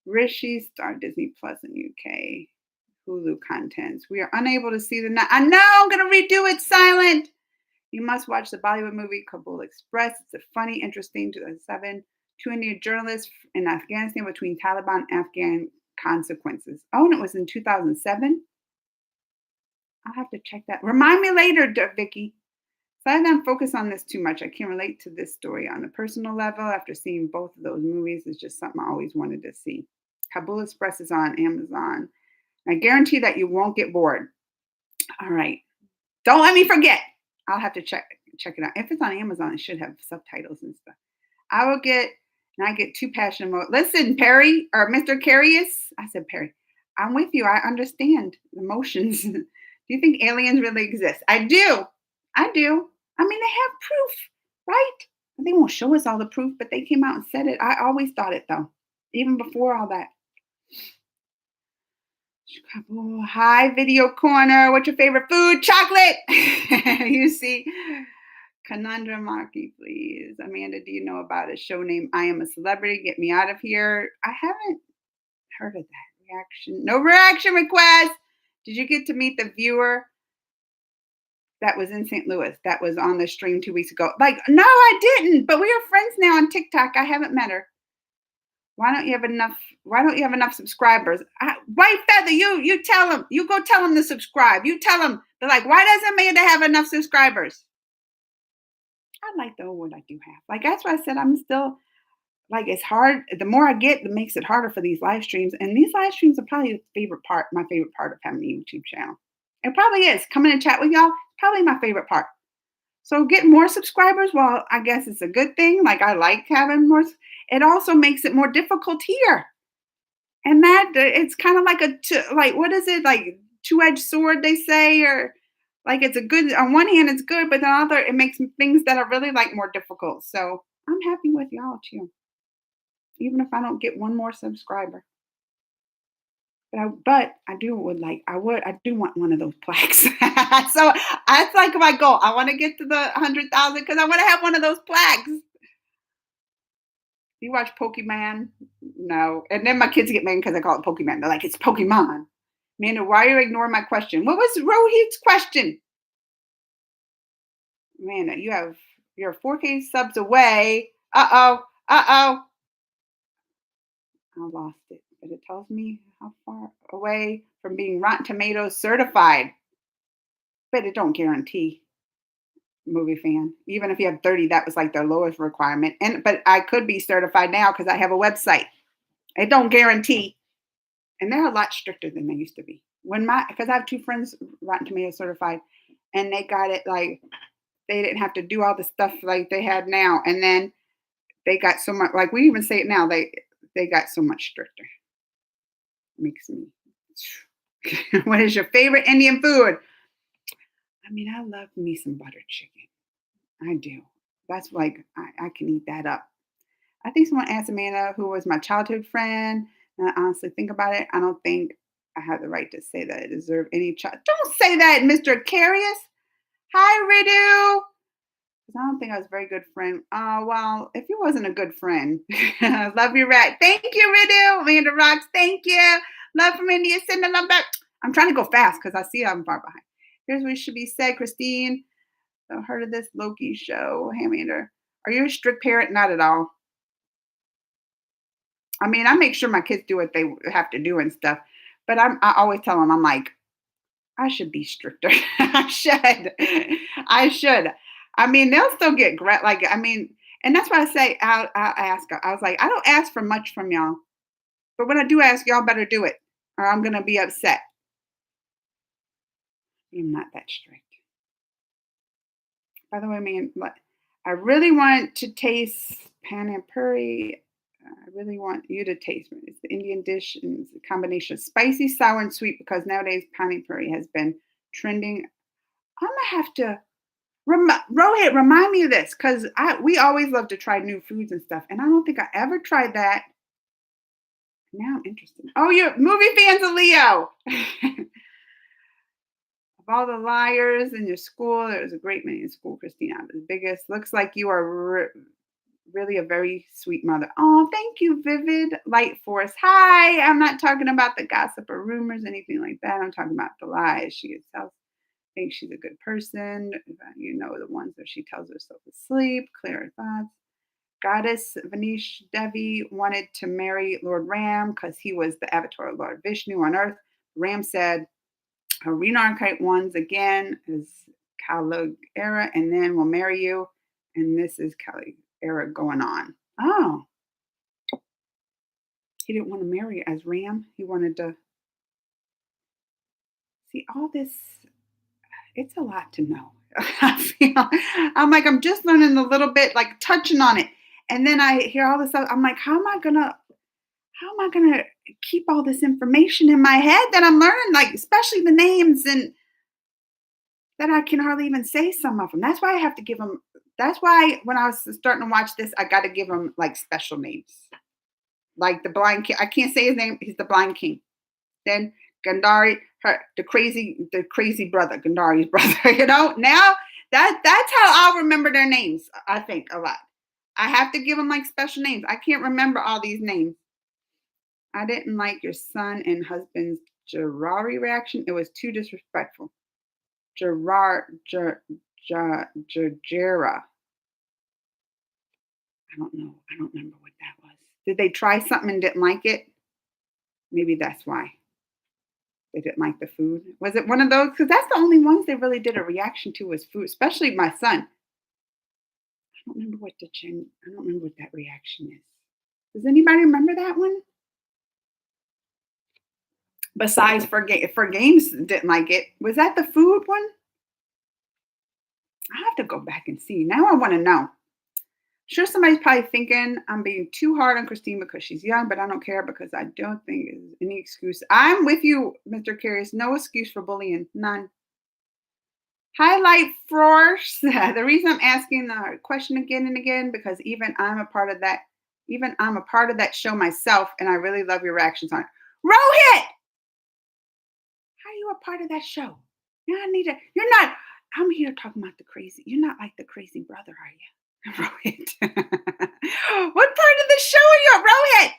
Rishi star Disney Plus in UK. Hulu contents. We are unable to see the. I know. I'm gonna redo it. Silent. You must watch the Bollywood movie Kabul Express. It's a funny, interesting 2007. Two Indian journalists in Afghanistan between Taliban and Afghan consequences. Oh, and it was in 2007. I'll have to check that. Remind me later, Vicky. So I don't focus on this too much. I can relate to this story on a personal level. After seeing both of those movies, it's just something I always wanted to see. Kabul Express is on Amazon. I guarantee that you won't get bored. All right. Don't let me forget. I'll have to check it out. If it's on Amazon, it should have subtitles and stuff. I get too passionate mode. Listen, Perry or Mr. Carius. I said Perry. I'm with you. I understand emotions. Do you think aliens really exist? I do. I do. I mean, they have proof, right? They won't show us all the proof, but they came out and said it. I always thought it though, even before all that. Hi, Video Corner. What's your favorite food? Chocolate. You see, Conundrum Marky, please. Amanda, do you know about a show named I Am a Celebrity? Get me out of here. I haven't heard of that. Reaction. No reaction request. Did you get to meet the viewer that was in St. Louis that was on the stream 2 weeks ago? Like, no, I didn't. But we are friends now on TikTok. I haven't met her. Why don't you have enough subscribers? White Feather, you tell them. You go tell them to subscribe. You tell them. They're like, why doesn't Amanda have enough subscribers? I like what I do have. Like that's why I said I'm still like it's hard. The more I get, it makes it harder for these live streams. And these live streams are probably my favorite part of having a YouTube channel. It probably is. Coming and chat with y'all, probably my favorite part. So getting more subscribers, well, I guess it's a good thing. Like I like having more. It also makes it more difficult here. And that it's kind of like what is it like two-edged sword they say, or like it's a good on one hand it's good, but on the other it makes things that are really like more difficult. So I'm happy with y'all too, even if I don't get one more subscriber. But I do want one of those plaques. So that's like my goal. I want to get to the 100,000 because I want to have one of those plaques. You watch Pokemon? No. And then my kids get mad because I call it Pokemon. They're like, it's Pokemon. Amanda, why are you ignoring my question? What was Rohit's question? Amanda, you're 4K subs away. Uh-oh. Uh-oh. I lost it. But it tells me how far away from being Rotten Tomatoes certified. But it don't guarantee. Movie fan. Even if you have 30, that was like their lowest requirement. But I could be certified now because I have a website. It don't guarantee. And they're a lot stricter than they used to be. Because I have two friends Rotten Tomatoes certified, and they got it like they didn't have to do all the stuff like they had now. And then they got so much like we even say it now, they got so much stricter. Makes me what is your favorite Indian food? I mean, I love me some butter chicken. I do. That's like I can eat that up. I think someone asked Amanda, who was my childhood friend, and I honestly think about it. I don't think I have the right to say that I deserve any child. Don't say that, Mr. Carius. Hi, Ridu. Because I don't think I was a very good friend. Oh, well, if you wasn't a good friend, love you, Rat. Thank you, Ridu. Amanda Rocks, thank you. Love from India. Send a love back. I'm trying to go fast because I see I'm far behind. Here's what should be said, Christine. I've heard of this Loki show. Hey, Amanda, are you a strict parent? Not at all. I mean, I make sure my kids do what they have to do and stuff, but I always tell them, I'm like, I should be stricter. I should. I should. I mean, they'll still get like, I mean, and that's why I say I'll ask. I was like, I don't ask for much from y'all, but when I do ask, y'all better do it, or I'm gonna be upset. I'm not that strict. By the way, man, I really want to taste pani puri. I really want you to taste it. It's the Indian dish and it's a combination of spicy, sour, and sweet because nowadays pani puri has been trending. I'm gonna have to. Rohit, remind me of this because we always love to try new foods and stuff, and I don't think I ever tried that. Now I'm interested. Oh, you're movie fans of Leo. Of all the liars in your school, there was a great many in school, Christina. I was the biggest. Looks like you are really a very sweet mother. Oh, thank you, Vivid Light Force. Hi, I'm not talking about the gossip or rumors, anything like that. I'm talking about the lies. She herself thinks she's a good person. You know, the ones that she tells herself to sleep, clear her thoughts. Goddess Vanish Devi wanted to marry Lord Ram because he was the avatar of Lord Vishnu on earth. Ram said, Renarchite ones again is Kali era, and then we'll marry you. And this is Kali era going on. Oh, he didn't want to marry as Ram. He wanted to see all this. It's a lot to know. I'm like, I'm just learning a little bit, like touching on it. And then I hear all this stuff. I'm like, how am I gonna keep all this information in my head that I'm learning, like especially the names and that I can hardly even say some of them. That's why I have to give them. That's why when I was starting to watch this, I got to give him like special names, like the blind king. I can't say his name. He's the blind king. Then Gandhari, the crazy brother, Gandhari's brother. Now that's how I'll remember their names. I think a lot. I have to give them like special names. I can't remember all these names. I didn't like your son and husband's Gerari reaction. It was too disrespectful. Gerard, Jera. I don't know. I don't remember what that was. Did they try something and didn't like it? Maybe that's why they didn't like the food. Was it one of those? Because that's the only ones they really did a reaction to was food, especially my son. I don't remember I don't remember what that reaction is. Does anybody remember that one? Besides for games didn't like it. Was that the food one? I have to go back and see. Now I want to know. Sure, somebody's probably thinking I'm being too hard on Christine because she's young, but I don't care because I don't think it's any excuse. I'm with you, Mr. Curious. No excuse for bullying. None. Highlight force. The reason I'm asking the question again and again because even I'm a part of that. Even I'm a part of that show myself, and I really love your reactions on it. Rohit, how are you a part of that show? Yeah, I need to. You're not. I'm here talking about the crazy. You're not like the crazy brother, are you? Rohit. What part of the show are you at, Rohit?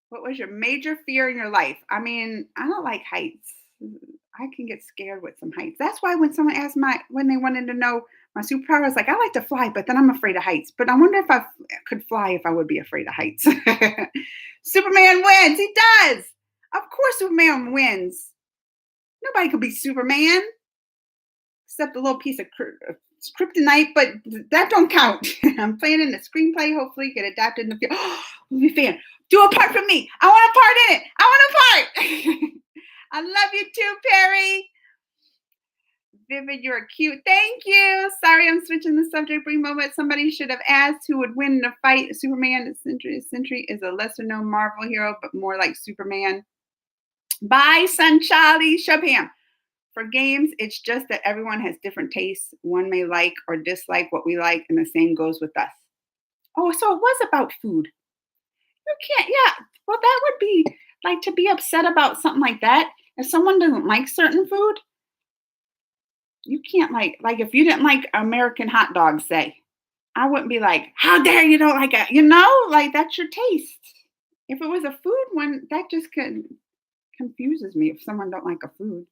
What was your major fear in your life? I mean, I don't like heights. I can get scared with some heights. That's why when someone asked when they wanted to know my superpower, I was like, I like to fly, but then I'm afraid of heights. But I wonder if I could fly if I would be afraid of heights. Superman wins. He does. Of course, Superman wins. Nobody could be Superman except a little piece of kryptonite, but that don't count. I'm playing in the screenplay. Hopefully, get adapted in the film. Movie fan, do a part for me. I want a part in it. I want a part. I love you too, Perry. Vivid, you're cute. Thank you. Sorry, I'm switching the subject. Brief moment. Somebody should have asked who would win the fight. Superman. Sentry is a lesser known Marvel hero, but more like Superman. Bye, son Charlie. Shubham. For games, it's just that everyone has different tastes. One may like or dislike what we like, and the same goes with us. Oh, so it was about food. You can't, yeah. Well, that would be like to be upset about something like that. If someone doesn't like certain food, you can't like if you didn't like American hot dogs, say, I wouldn't be like, how dare you don't like it? Like that's your taste. If it was a food one, that just confuses me if someone don't like a food.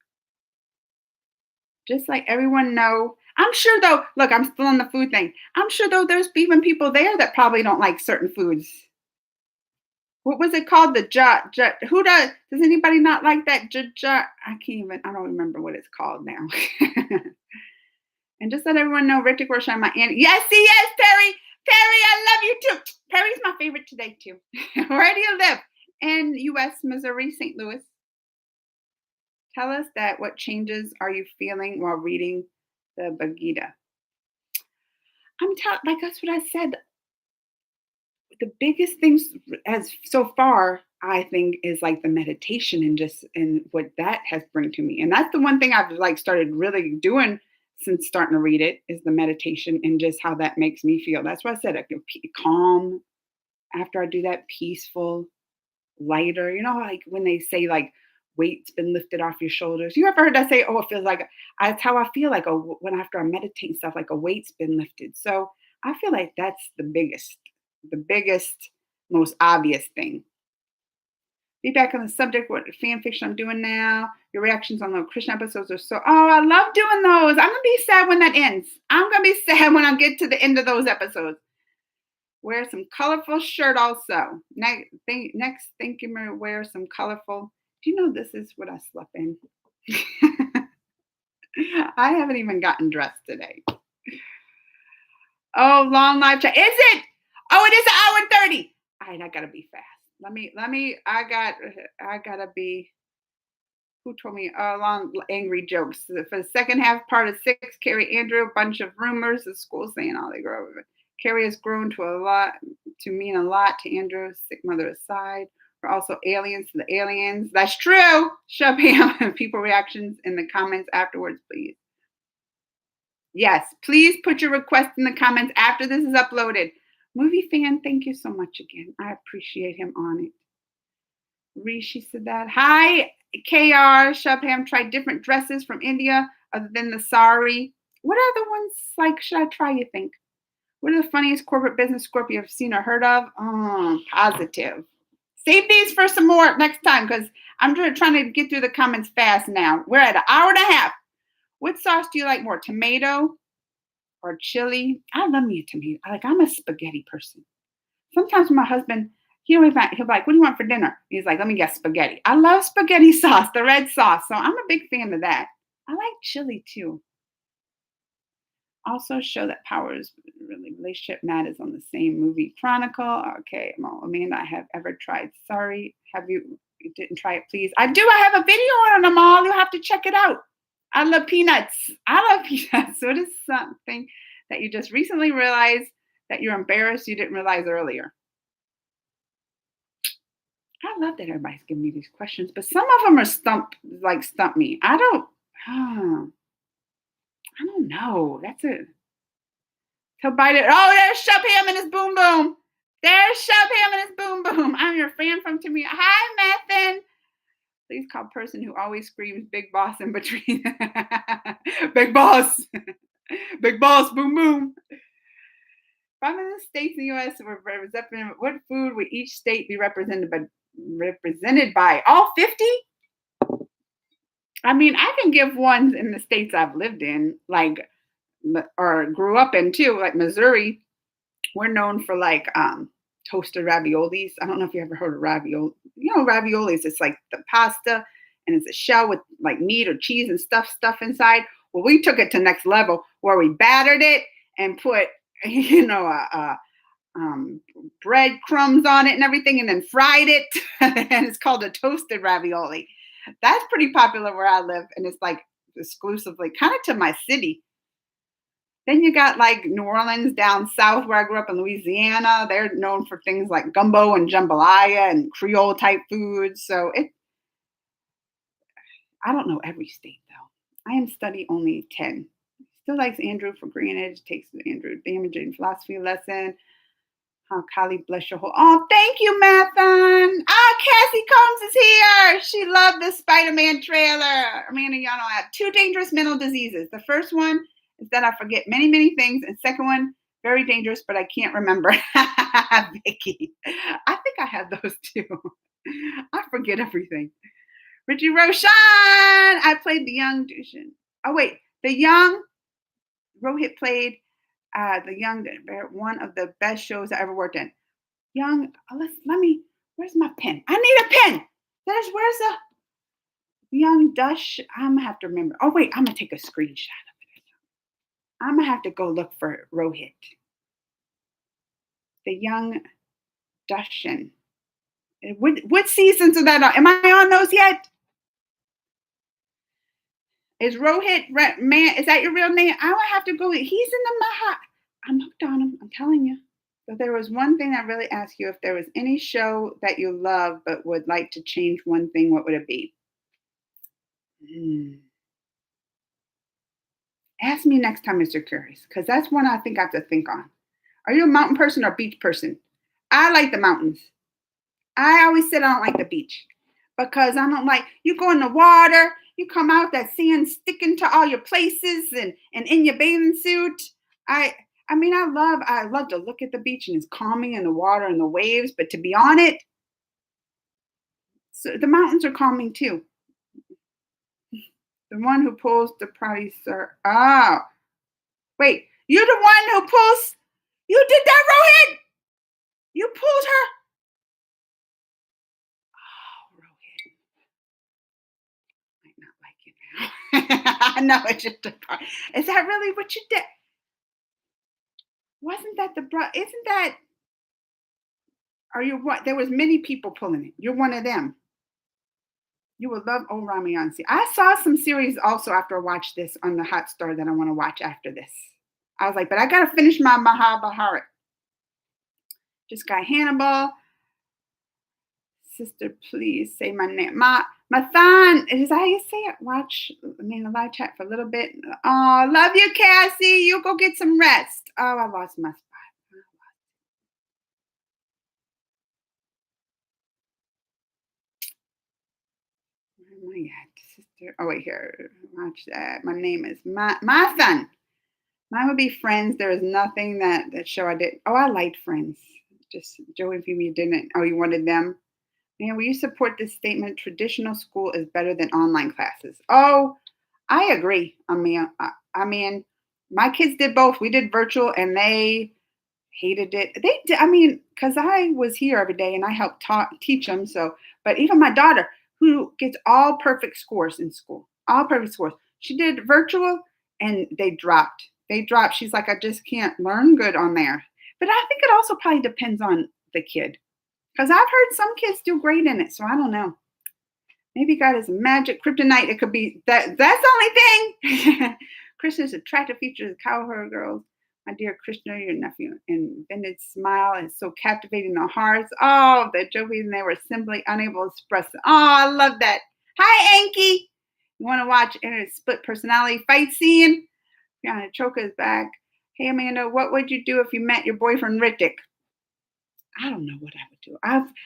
Just like everyone know. I'm sure though, look, I'm still on the food thing. I'm sure though there's even people there that probably don't like certain foods. What was it called? Who does anybody not like that? I don't remember what it's called now. And just let everyone know, Rick Roshan, my aunt. Yes, Perry. Perry, I love you too. Perry's my favorite today too. Where do you live? In U.S., Missouri, St. Louis. Tell us that what changes are you feeling while reading the Bhagavad Gita? Like that's what I said. the biggest things as so far, I think, is like the meditation and what that has bring to me. And that's the one thing I've like started really doing since starting to read it is the meditation and just how that makes me feel. That's why I said I feel calm after I do that, peaceful, lighter. You know, like when they say like weight's been lifted off your shoulders. You ever heard that say, "Oh, it feels like that's how I feel like when after I meditate and stuff, like a weight's been lifted." So I feel like that's the biggest, most obvious thing. Feedback on the subject, what fan fiction I'm doing now. Your reactions on the Christian episodes are so. Oh, I love doing those. I'm gonna be sad when that ends. I'm gonna be sad when I get to the end of those episodes. Wear some colorful shirt also. Next, thank you, Mary. Wear some colorful. Do you know this is what I slept in? I haven't even gotten dressed today. Oh, long live chat. Is it? Oh, it is an hour and 30. All right, I gotta be fast. I gotta be. Who told me long angry jokes? For the second half, part of 6, Carrie Andrew, bunch of rumors. The school saying all they grow. Carrie has grown to mean a lot to Andrew. Sick mother aside. We're also aliens to the aliens. That's true. Shove ham. People reactions in the comments afterwards, please. Yes, please put your request in the comments after this is uploaded. Movie fan, thank you so much again. I appreciate him on it. Rishi said that. Hi, KR. Shubham tried different dresses from India other than the sari. What other ones like should I try, you think? What are the funniest corporate business Scorpio you've seen or heard of? Oh, positive. Save these for some more next time because I'm trying to get through the comments fast now. We're at an hour and a half. What sauce do you like more, tomato or chili? I love me a tomato. I'm a spaghetti person. Sometimes my husband, he'll be like, "What do you want for dinner?" He's like, "Let me guess, spaghetti." I love spaghetti sauce, the red sauce. So I'm a big fan of that. I like chili too. Also show that powers really relationship matters on the same movie Chronicle. Okay, well, Amanda, I have ever tried. Sorry, have you didn't try it, please? I do. I have a video on them all. You'll have to check it out. I love peanuts. I love peanuts. So it is something that you just recently realized that you're embarrassed you didn't realize earlier. I love that everybody's giving me these questions, but some of them are stump me. I don't know. That's it. He'll bite it. Oh, there's Shub Ham and his boom boom. There's Shub Ham and his boom boom. I'm your fan from Tamia. Hi, Methan. Please call person who always screams big boss in between. Big boss. Big boss, boom boom. From the states in the U.S. were represented. What food would each state be represented by? All 50? I mean, I can give ones in the states I've lived in, like or grew up in too, like Missouri. We're known for toasted raviolis. I don't know if you ever heard of ravioli. You know, raviolis. It's like the pasta, and it's a shell with like meat or cheese and stuff inside. Well, we took it to next level where we battered it and put bread crumbs on it and everything, and then fried it, and it's called a toasted ravioli. That's pretty popular where I live, and it's like exclusively kind of to my city. Then you got like New Orleans down south where I grew up in Louisiana. They're known for things like gumbo and jambalaya and Creole type foods. So I don't know every state though. I am study only 10. Still likes Andrew for Greenwich. Takes Andrew damaging philosophy lesson. How Kali bless your whole. Oh, thank you, Mathan. Cassie Combs is here. She loved the Spider-Man trailer. Amanda Yano had 2 dangerous mental diseases. The first one is that I forget many, many things. And second one, very dangerous, but I can't remember. Vicky. I think I have those too. I forget everything. Richie Roshan. I played the young Dushin. Oh, wait. The young Rohit played the young, one of the best shows I ever worked in. Young, where's my pen? I need a pen. Where's the young Dush? I'm gonna have to remember. Oh wait, I'm gonna take a screenshot of it. I'm gonna have to go look for Rohit. The young Dushin. What seasons are that on? Am I on those yet? Is Rohit man? Is that your real name? I will have to go. He's in the Maha. I'm hooked on him. I'm telling you. But there was one thing I really asked you if there was any show that you love but would like to change one thing, what would it be? Hmm. Ask me next time, Mr. Curious, because that's one I think I have to think on. Are you a mountain person or beach person? I like the mountains. I always said I don't like the beach because I don't like you go in the water, you come out that sand sticking to all your places and in your bathing suit. I I mean I love to look at the beach and it's calming and the water and the waves, but to be on it, so the mountains are calming too. The one who pulls the producer. Oh, wait, you're the one who pulls. You did that, Rohit. You pulled her. Oh, Rohit. Might not like you now. I know it's just a part. Is that really what you did? Wasn't that the bro? Isn't that? Are you what? There was many people pulling it. You're one of them. You would love old Ramayansi. I saw some series also after I watched this on the Hot Star that I want to watch after this. I was like, but I gotta finish my Mahabharata. Just got Hannibal. Sister, please say my name. Mathan, is that how you say it? Watch, I mean, a live chat for a little bit. Oh, love you, Cassie. You go get some rest. Oh, I lost my spot. Where am I at, sister? Oh, wait, here. Watch that. My name is Mathan. Mine would be Friends. There is nothing that show I did. Oh, I liked Friends. Just Joey Phoebe didn't. Oh, you wanted them? Man, will you support this statement? Traditional school is better than online classes. Oh, I agree. I mean, my kids did both. We did virtual, and they hated it. They did. I mean, because I was here every day, and I helped teach them. So, but even my daughter, who gets all perfect scores in school, all perfect scores, she did virtual, and they dropped. They dropped. She's like, I just can't learn good on there. But I think it also probably depends on the kid, because I've heard some kids do great in it. So I don't know. Maybe God is magic, kryptonite. It could be that. That's the only thing. Krishna's attractive features of cowherd girls. My dear Krishna, your nephew, and Bennett's smile is so captivating the hearts. Oh, the Jovies, and they were simply unable to express it. Oh, I love that. Hi, Anki. You want to watch a split personality fight scene? Fiona Choka is back. Hey, Amanda, what would you do if you met your boyfriend Ritik? I don't know what I would do.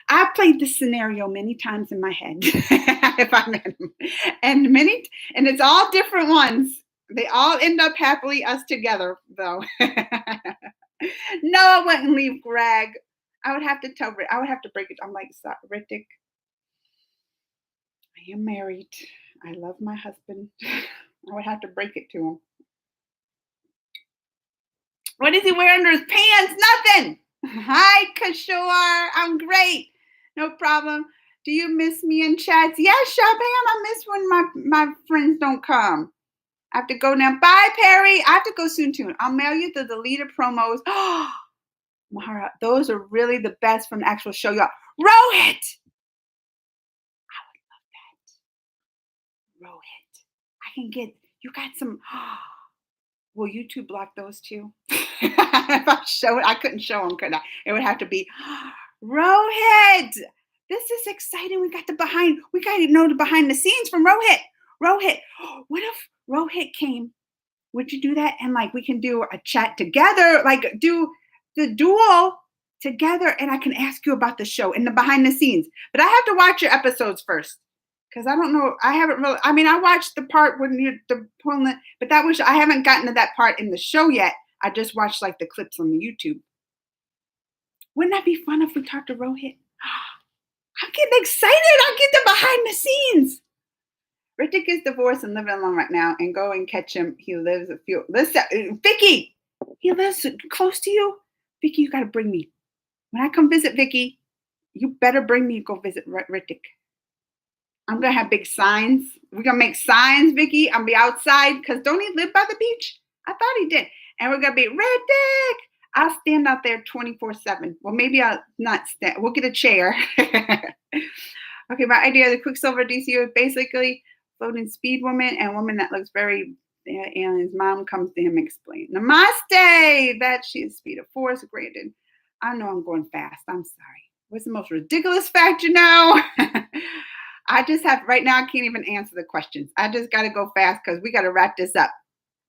I've played this scenario many times in my head if I met him, and it's all different ones. They all end up happily us together though. No, I wouldn't leave Greg. I would have to tell Rick. I would have to break it. I'm like, "Stop, Rick, I am married. I love my husband. I would have to break it to him. What does he wear under his pants? Nothing. Hi, Kishore. I'm great. No problem. Do you miss me in chats? Yes, Shabam. I miss when my friends don't come. I have to go now. Bye, Perry. I have to go soon too. I'll mail you the deleted promos. Oh, Mahara, those are really the best from the actual show. Y'all. Rohit. Rohit. I can get you got some. Will YouTube block those too? If I show it, I couldn't show them, could I? It would have to be Rohit. This is exciting. We got to know the behind the scenes from Rohit. Rohit, what if Rohit came? Would you do that? And like we can do a chat together, like do the duel together, and I can ask you about the show and the behind the scenes. But I have to watch your episodes first because I don't know. I haven't really. I mean, I watched the part when you're the pulling it, but that was I haven't gotten to that part in the show yet. I just watched like the clips on the YouTube. Wouldn't that be fun if we talked to Rohit? I'm getting excited. I'll get the behind the scenes. Ritik is divorced and living alone right now, and go and catch him. He lives a few. Listen, Vicky, he lives close to you. Vicky, you got to bring me. When I come visit Vicky, you better bring me. Go visit Ritik. I'm gonna have big signs. We're gonna make signs, Vicky. I'm gonna be outside because don't he live by the beach? I thought he did. And we're gonna be Ritik. I'll stand out there 24/7. Well, maybe I'll not stand. We'll get a chair. Okay, my idea of the Quicksilver DCU is basically floating speed woman and a woman that looks very. And his mom comes to him and explains, Namaste, that she is speed of force, granted. I know I'm going fast. I'm sorry. What's the most ridiculous fact you know? I just have right now. I can't even answer the questions. I just got to go fast because we got to wrap this up.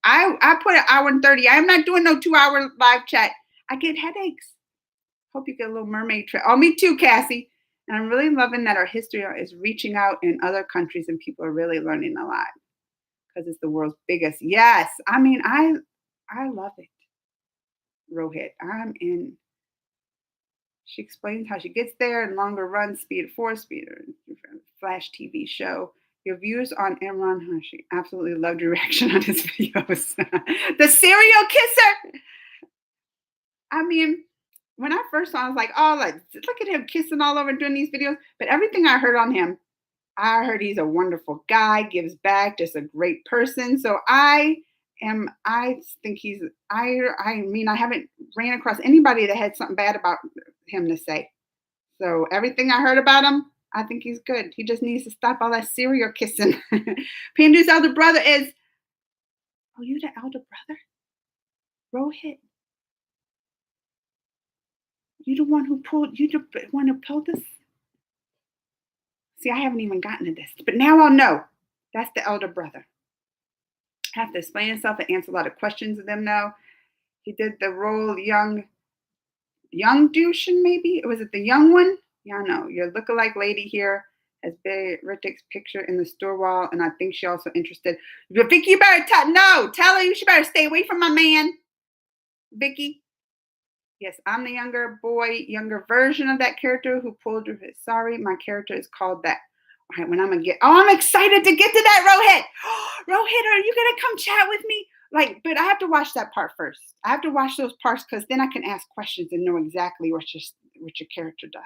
I put an hour and 30. I'm not doing no 2 hour live chat. I get headaches. Hope you get a little mermaid trip. Oh, me too, Cassie. And I'm really loving that our history is reaching out in other countries and people are really learning a lot because it's the world's biggest. Yes, I mean I love it. Rohit, I'm in. She explains how she gets there in longer run, speed 4 speeder, flash TV show. Your views on Imran Hashi. Absolutely loved your reaction on his videos. The serial kisser. I mean, when I first saw him, I was like, oh, like, look at him kissing all over doing these videos. But everything I heard on him, I heard he's a wonderful guy, gives back, just a great person. So I think I mean, I haven't ran across anybody that had something bad about him to say. So everything I heard about him, I think he's good. He just needs to stop all that serial kissing. Pandu's elder brother is, oh, you the elder brother? Rohit. You the one who pulled this? See, I haven't even gotten to this, but now I'll know. That's the elder brother. Have to explain himself and answer a lot of questions of them now. He did the role young Dushin, maybe? Was it the young one? Yeah, no. Your lookalike lady here has Billy Rittick's picture in the store wall, and I think she also interested. Vicky, you better tell her she better stay away from my man. Vicky. Yes, I'm the younger version of that character who pulled her. Sorry, my character is called that. All right, when I'm gonna get. Oh, I'm excited to get to that, Rohit. Rohit, are you gonna come chat with me? But I have to watch that part first. I have to watch those parts because then I can ask questions and know exactly what your character does.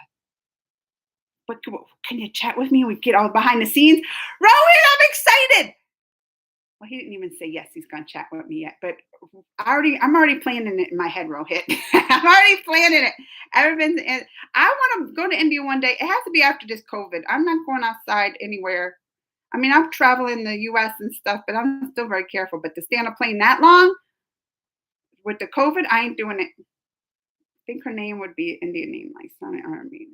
But can you chat with me? We get all behind the scenes. Rohit, I'm excited. Well, he didn't even say yes, he's gonna chat with me yet. But I'm already planning it in my head, Rohit. I'm already planning it. I want to go to India one day. It has to be after this COVID. I'm not going outside anywhere. I mean, I'm traveling the US and stuff, but I'm still very careful. But to stay on a plane that long with the COVID, I ain't doing it. I think her name would be an Indian name, like Sonny Army.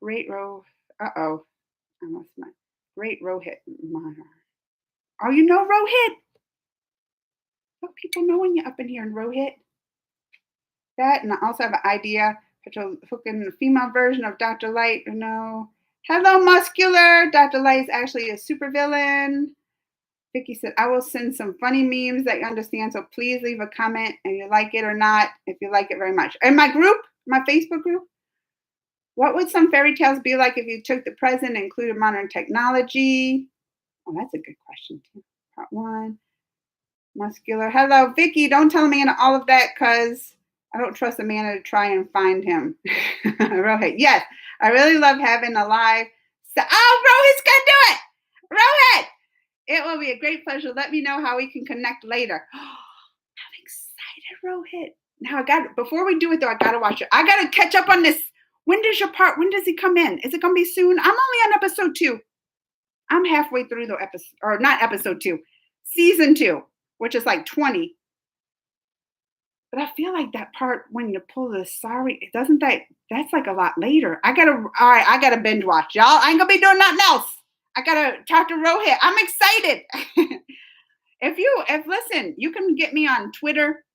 Great I lost my Great Rohit. Oh, you know Rohit? What people know when you're up in here in Rohit? That, and I also have an idea. Hooking the female version of Dr. Light. No. Hello, Muscular. Dr. Light is actually a supervillain. Vicky said, I will send some funny memes that you understand, so please leave a comment and you like it or not, if you like it very much. In my group, my Facebook group, what would some fairy tales be like if you took the present and included modern technology? Oh, that's a good question, too. Part 1. Muscular. Hello, Vicky. Don't tell Amanda all of that because I don't trust Amanda to try and find him. Rohit. Yes, I really love having a live. Rohit's going to do it. Rohit. It will be a great pleasure. Let me know how we can connect later. I'm excited, Rohit. Now before we do it though, I got to watch it. I got to catch up on this. When does he come in? Is it going to be soon? I'm only on episode 2. I'm halfway through the episode, or not episode 2, season 2. Which is like 20. But I feel like that part when you pull the sorry, that's like a lot later. I gotta binge watch, y'all. I ain't gonna be doing nothing else. I gotta talk to Rohit. I'm excited. Listen, you can get me on Twitter,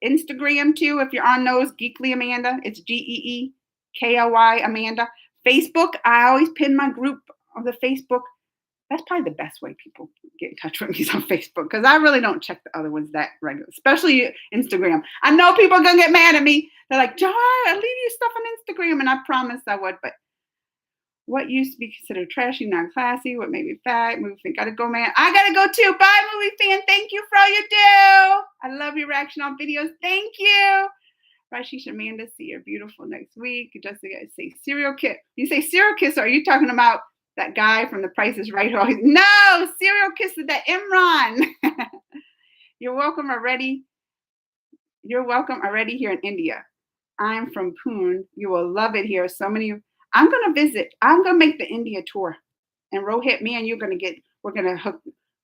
Instagram too, if you're on those, Geekly Amanda. It's GeeKly Amanda. Facebook, I always pin my group on the Facebook. That's probably the best way people get in touch with me is on Facebook because I really don't check the other ones that regular, especially Instagram. I know people are going to get mad at me. They're like, John, I leave you stuff on Instagram, and I promised I would. But what used to be considered trashy, not classy, what made me fat, movie fan, gotta go, man. I gotta go too. Bye, movie fan. Thank you for all you do. I love your reaction on videos. Thank you. Rashish Amanda, see you beautiful next week. Jessica, say serial kiss. You say serial kiss, are you talking about that guy from The Price is Right? No, serial kiss is that Imran. You're welcome already here in India. I'm from Pune. You will love it here. I'm going to visit. I'm going to make the India tour. And Rohit, me and we're going to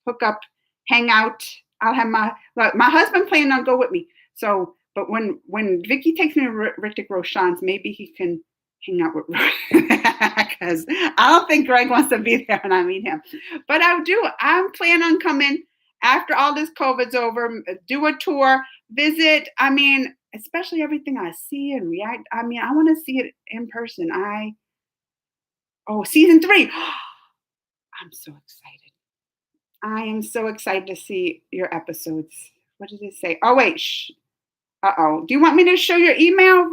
hook up, hang out. I'll have my husband planning on go with me. So But when Vicky takes me to Ritchie Rochon's, maybe he can hang out with because I don't think Greg wants to be there when I meet him. But I'm planning on coming after all this COVID's over, do a tour, visit. I mean, especially everything I see and react. I mean, I want to see it in person. Season 3. I'm so excited. I am so excited to see your episodes. What did it say? Oh, wait. Uh-oh. Do you want me to show your email?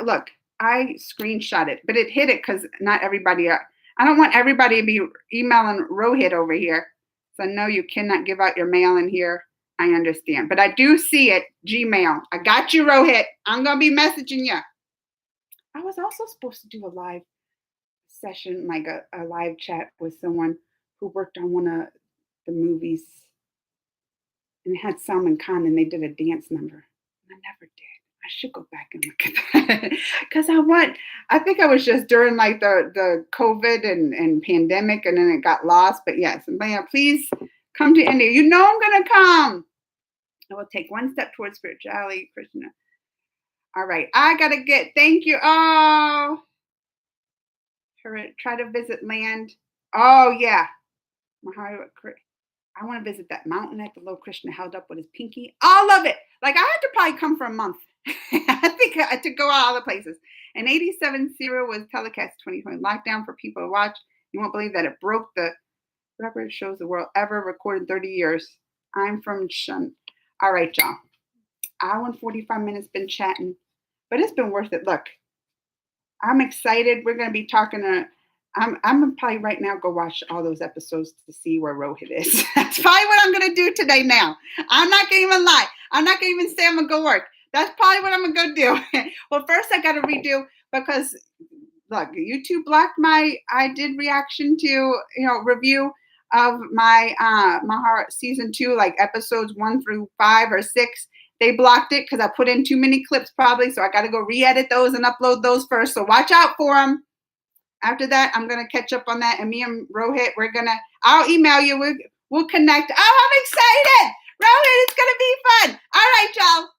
Look, I screenshot it, but it hid it because not everybody. I don't want everybody to be emailing Rohit over here. So no, you cannot give out your mail in here. I understand. But I do see it, Gmail. I got you, Rohit. I'm going to be messaging you. I was also supposed to do a live session, like a live chat with someone who worked on one of the movies. And it had Salman Khan, and they did a dance number. I never did. I should go back and look at that because I think I was just during like the COVID and pandemic, and then it got lost. But yes, man, please come to India. You know I'm gonna come. I will take one step towards spirituality, Krishna. All right, I gotta thank you. Oh, try to visit land. Oh yeah, I want to visit that mountain that the little Krishna held up with his pinky. All of it. Like I had to probably come for a month. I think I had to go out other places. And 87 serial was telecast 2020 lockdown for people to watch. You won't believe that it broke the record shows the world ever recorded 30 years. I'm from Shun. All right, y'all. Hour and 45 minutes been chatting, but it's been worth it. Look, I'm excited. We're going to be talking to. I'm probably right now go watch all those episodes to see where Rohit is. That's probably what I'm going to do today now. I'm not going to even lie. I'm not going to even say I'm going to go work. That's probably what I'm going to go do. Well, first I got to redo because, look, YouTube blocked I did reaction to, review of my Mahabharata season 2, like episodes 1 through 5 or 6. They blocked it because I put in too many clips probably. So I got to go re-edit those and upload those first. So watch out for them. After that, I'm going to catch up on that. And me and Rohit, I'll email you. We'll connect. Oh, I'm excited. Rohit, it's going to be fun. All right, y'all.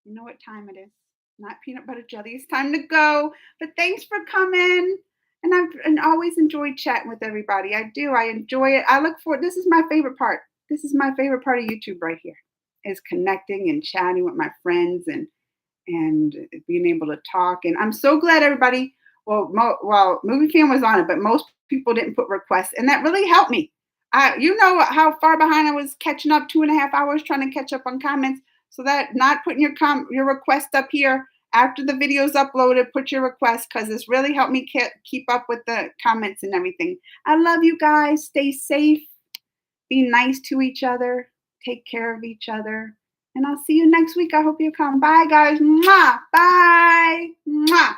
You know what time it is. Not peanut butter jelly. It's time to go. But thanks for coming. And I've always enjoyed chatting with everybody. I do. I enjoy it. I look forward. This is my favorite part. This is my favorite part of YouTube right here, is connecting and chatting with my friends and being able to talk. And I'm so glad everybody, Movie Fan was on it, but most people didn't put requests. And that really helped me. You know how far behind I was catching up, 2.5 hours trying to catch up on comments. So that not putting your request up here after the video's uploaded, put your request because this really helped me keep up with the comments and everything. I love you guys. Stay safe. Be nice to each other. Take care of each other. And I'll see you next week. I hope you come. Bye, guys. Mwah. Bye. Mwah.